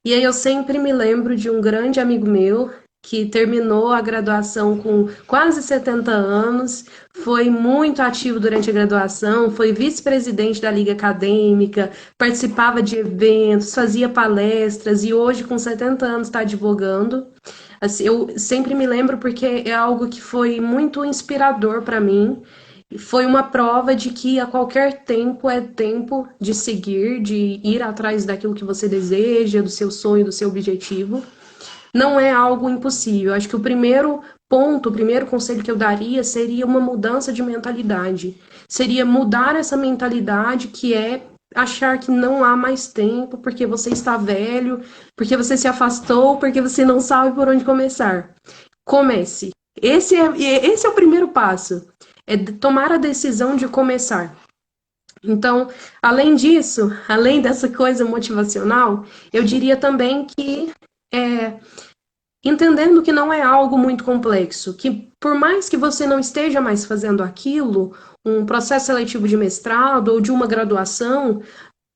E aí eu sempre me lembro de um grande amigo meu que terminou a graduação com quase 70 anos, foi muito ativo durante a graduação, foi vice-presidente da Liga Acadêmica, participava de eventos, fazia palestras e hoje com 70 anos está advogando. Assim, eu sempre me lembro porque é algo que foi muito inspirador para mim. Foi uma prova de que a qualquer tempo é tempo de seguir, de ir atrás daquilo que você deseja, do seu sonho, do seu objetivo. Não é algo impossível. Acho que o primeiro ponto, o primeiro conselho que eu daria seria uma mudança de mentalidade. Seria mudar essa mentalidade que é achar que não há mais tempo, porque você está velho, porque você se afastou, porque você não sabe por onde começar. Comece. Esse é o primeiro passo. É tomar a decisão de começar. Então, além disso, além dessa coisa motivacional, eu diria também que é, entendendo que não é algo muito complexo, que por mais que você não esteja mais fazendo aquilo, um processo seletivo de mestrado ou de uma graduação,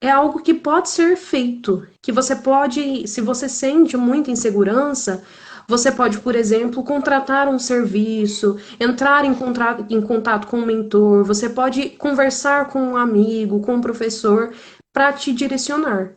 é algo que pode ser feito, que você pode, se você sente muita insegurança, você pode, por exemplo, contratar um serviço, entrar em contato com um mentor, você pode conversar com um amigo, com um professor, para te direcionar.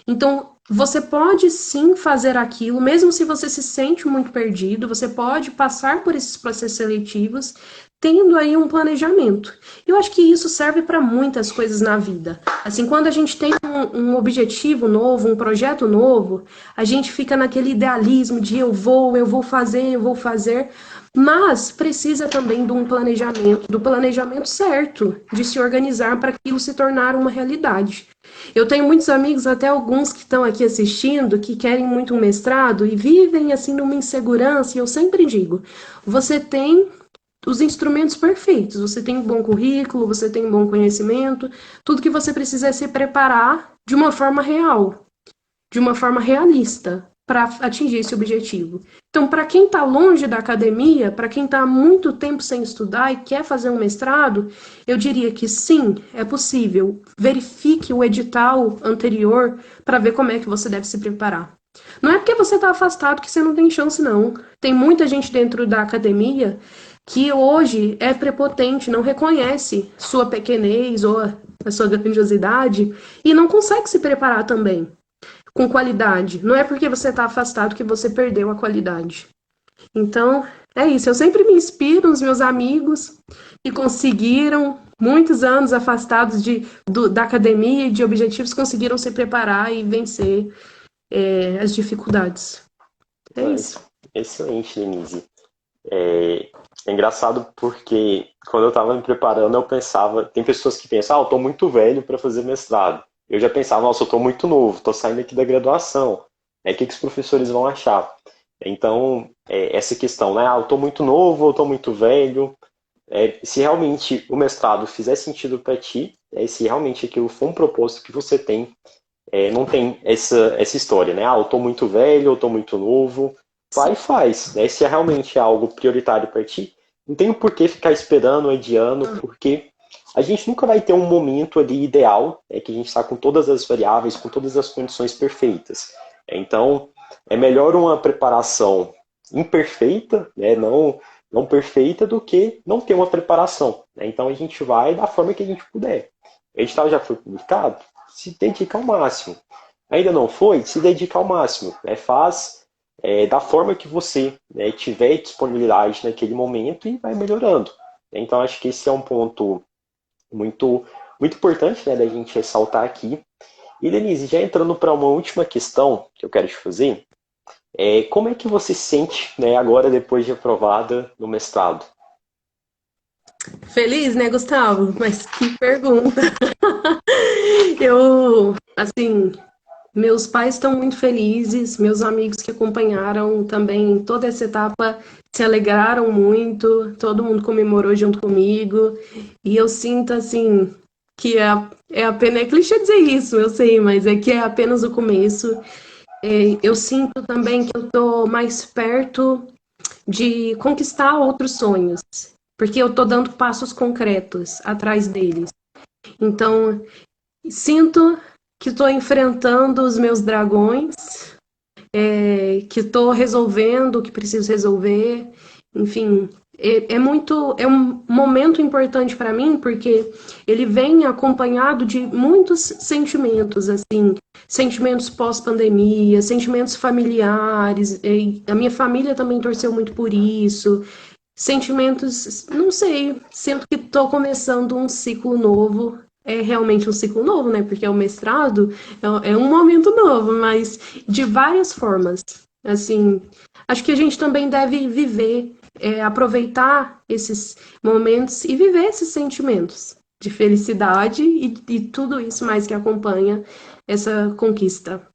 Então, você pode sim fazer aquilo, mesmo se você se sente muito perdido, você pode passar por esses processos seletivos, tendo aí um planejamento. Eu acho que isso serve para muitas coisas na vida. Assim, quando a gente tem um objetivo novo, um projeto novo, a gente fica naquele idealismo de eu vou fazer, eu vou fazer, mas precisa também de um planejamento, do planejamento certo, de se organizar para aquilo se tornar uma realidade. Eu tenho muitos amigos, até alguns que estão aqui assistindo, que querem muito um mestrado e vivem assim numa insegurança, e eu sempre digo, você tem os instrumentos perfeitos. Você tem um bom currículo, você tem um bom conhecimento. Tudo que você precisa é se preparar de uma forma real, de uma forma realista, para atingir esse objetivo. Então, para quem está longe da academia, para quem está há muito tempo sem estudar e quer fazer um mestrado, eu diria que sim, é possível. Verifique o edital anterior para ver como é que você deve se preparar. Não é porque você está afastado que você não tem chance, não. Tem muita gente dentro da academia que hoje é prepotente, não reconhece sua pequenez ou a sua grandiosidade e não consegue se preparar também com qualidade. Não é porque você está afastado que você perdeu a qualidade. Então, é isso. Eu sempre me inspiro nos meus amigos que conseguiram, muitos anos afastados da academia e de objetivos, conseguiram se preparar e vencer as dificuldades. É isso. Excelente, Denise. É engraçado porque quando eu estava me preparando, eu pensava, tem pessoas que pensam, eu estou muito velho para fazer mestrado. Eu já pensava, nossa, eu estou muito novo, estou saindo aqui da graduação. O que os professores vão achar? Então, essa questão, né? Eu estou muito novo, eu estou muito velho. Se realmente o mestrado fizer sentido para ti, se realmente aquilo for um propósito que você tem, não tem essa história, né? Eu estou muito velho, eu estou muito novo. Vai e faz, né? Se é realmente algo prioritário para ti, não tem por que ficar esperando, adiando, porque a gente nunca vai ter um momento ali ideal, que a gente está com todas as variáveis, com todas as condições perfeitas. Então, é melhor uma preparação imperfeita, né? Não perfeita, do que não ter uma preparação. Né? Então, a gente vai da forma que a gente puder. O edital já foi publicado? Se dedica ao máximo. Ainda não foi? Se dedica ao máximo. Né? Faz da forma que você tiver disponibilidade naquele momento e vai melhorando. Então, acho que esse é um ponto muito, muito importante, né, da gente ressaltar aqui. E, Denise, já entrando para uma última questão que eu quero te fazer, como é que você se sente, né, agora, depois de aprovada no mestrado? Feliz, né, Gustavo? Mas que pergunta. Eu, assim, meus pais estão muito felizes, meus amigos que acompanharam também toda essa etapa se alegraram muito, todo mundo comemorou junto comigo, e eu sinto, assim, que é apenas, é clichê dizer isso, eu sei, mas é que é apenas o começo. Eu sinto também que eu estou mais perto de conquistar outros sonhos, porque eu estou dando passos concretos atrás deles. Então, sinto que estou enfrentando os meus dragões, que estou resolvendo o que preciso resolver. Enfim, é um momento importante para mim porque ele vem acompanhado de muitos sentimentos, assim, sentimentos pós-pandemia, sentimentos familiares. A minha família também torceu muito por isso. Sentimentos, não sei, sinto que estou começando um ciclo novo. É realmente um ciclo novo, né? Porque é o mestrado, é um momento novo, mas de várias formas. Assim, acho que a gente também deve viver, aproveitar esses momentos e viver esses sentimentos. de felicidade e tudo isso mais que acompanha essa conquista.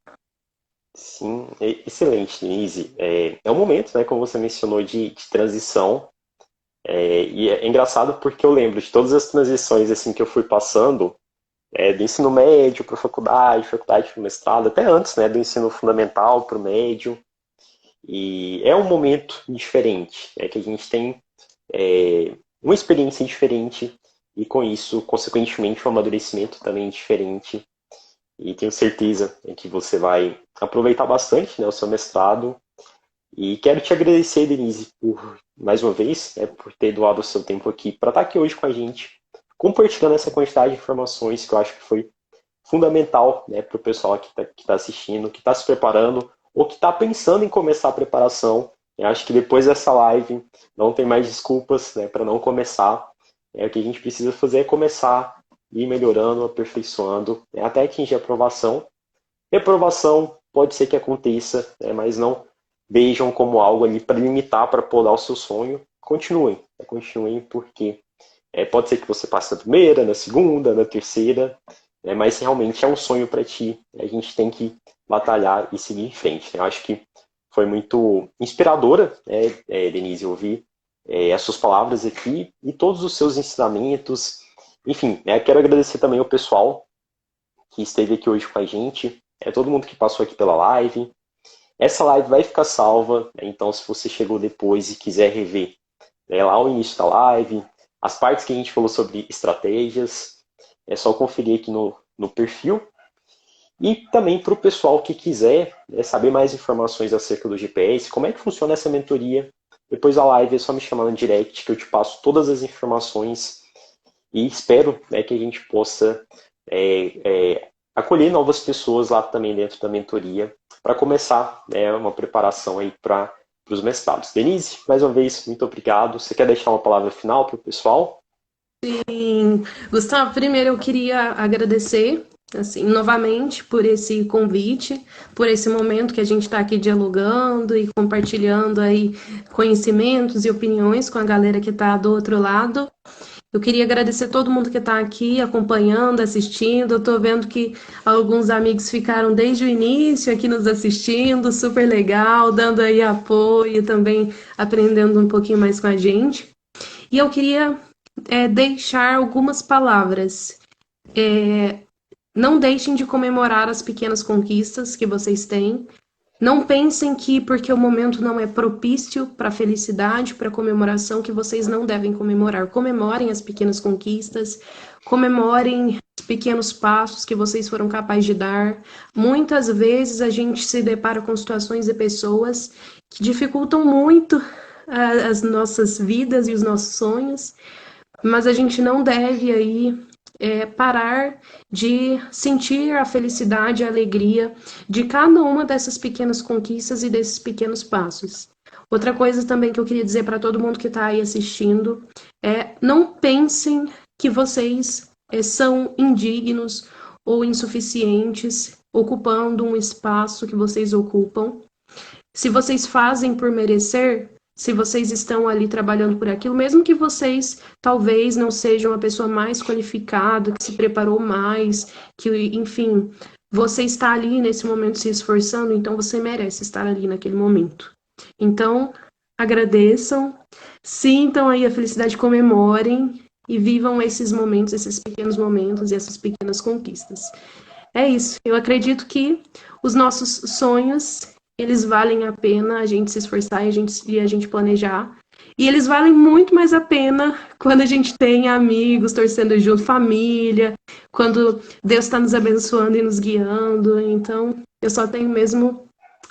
Sim, excelente, Denise. É um momento, né, como você mencionou, de transição. E é engraçado porque eu lembro de todas as transições assim que eu fui passando, do ensino médio para faculdade, faculdade para mestrado, até antes, né, do ensino fundamental para o médio. E é um momento diferente, que a gente tem uma experiência diferente e com isso, consequentemente, um amadurecimento também diferente. E tenho certeza que você vai aproveitar bastante, né, o seu mestrado. E quero te agradecer, Denise, por mais uma vez, por ter doado o seu tempo aqui para estar aqui hoje com a gente, compartilhando essa quantidade de informações que eu acho que foi fundamental, né, para o pessoal que está assistindo, que está se preparando ou que está pensando em começar a preparação. Eu acho que depois dessa live não tem mais desculpas, né, para não começar. O que a gente precisa fazer é começar, ir melhorando, aperfeiçoando, né, até atingir a aprovação. Reprovação pode ser que aconteça, né, mas não vejam como algo ali para limitar, para podar o seu sonho. Continuem, continuem porque pode ser que você passe na primeira, na segunda, na terceira, mas realmente é um sonho para ti. A gente tem que batalhar e seguir em frente. Eu acho que foi muito inspiradora, Denise, ouvir as suas palavras aqui e todos os seus ensinamentos. Enfim, quero agradecer também ao pessoal que esteve aqui hoje com a gente, todo mundo que passou aqui pela live. Essa live vai ficar salva, então se você chegou depois e quiser rever lá o início da live, as partes que a gente falou sobre estratégias, é só conferir aqui no perfil. E também para o pessoal que quiser saber mais informações acerca do GPS, como é que funciona essa mentoria, depois da live é só me chamar no direct que eu te passo todas as informações e espero que a gente possa acolher novas pessoas lá também dentro da mentoria para começar uma preparação aí para os mestrados. Denise, mais uma vez, muito obrigado. Você quer deixar uma palavra final para o pessoal? Sim, Gustavo, primeiro eu queria agradecer, assim, novamente por esse convite, por esse momento que a gente está aqui dialogando e compartilhando aí conhecimentos e opiniões com a galera que está do outro lado. Eu queria agradecer todo mundo que está aqui acompanhando, assistindo. Eu estou vendo que alguns amigos ficaram desde o início aqui nos assistindo, super legal, dando aí apoio, também aprendendo um pouquinho mais com a gente. E eu queria deixar algumas palavras. Não deixem de comemorar as pequenas conquistas que vocês têm. Não pensem que porque o momento não é propício para a felicidade, para a comemoração, que vocês não devem comemorar. Comemorem as pequenas conquistas, comemorem os pequenos passos que vocês foram capazes de dar. Muitas vezes a gente se depara com situações e pessoas que dificultam muito as nossas vidas e os nossos sonhos, mas a gente não deve aí parar de sentir a felicidade e a alegria de cada uma dessas pequenas conquistas e desses pequenos passos. Outra coisa também que eu queria dizer para todo mundo que está aí assistindo não pensem que vocês são indignos ou insuficientes ocupando um espaço que vocês ocupam. Se vocês fazem por merecer, se vocês estão ali trabalhando por aquilo, mesmo que vocês talvez não sejam a pessoa mais qualificada, que se preparou mais, que, enfim, você está ali nesse momento se esforçando, então você merece estar ali naquele momento. Então, agradeçam, sintam aí a felicidade, comemorem e vivam esses momentos, esses pequenos momentos e essas pequenas conquistas. É isso. Eu acredito que os nossos sonhos, eles valem a pena a gente se esforçar e a gente planejar. E eles valem muito mais a pena quando a gente tem amigos torcendo junto, família, quando Deus está nos abençoando e nos guiando. Então, eu só tenho mesmo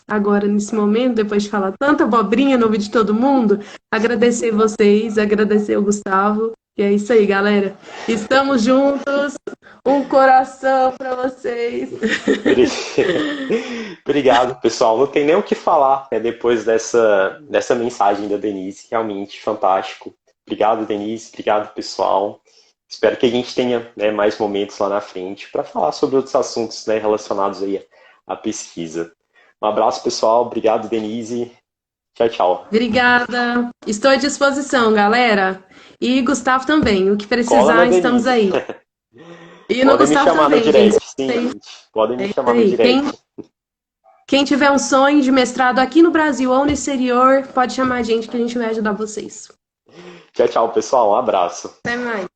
agora, nesse momento, depois de falar tanta abobrinha no ouvido de todo mundo, agradecer vocês, agradecer o Gustavo. E é isso aí, galera. Estamos juntos. Um coração para vocês. Obrigado, pessoal. Não tem nem o que falar depois dessa mensagem da Denise. Realmente fantástico. Obrigado, Denise. Obrigado, pessoal. Espero que a gente tenha mais momentos lá na frente para falar sobre outros assuntos relacionados aí à pesquisa. Um abraço, pessoal. Obrigado, Denise. Tchau, tchau. Obrigada. Estou à disposição, galera. E Gustavo também. O que Cola na precisar, estamos Denise. aí. E no Podem me Gustavo chamar no também, gente. direct, sim, gente. Podem É me isso chamar no aí. direct. Quem tiver um sonho de mestrado aqui no Brasil ou no exterior, pode chamar a gente que a gente vai ajudar vocês. Tchau, tchau, pessoal. Um abraço. Até mais.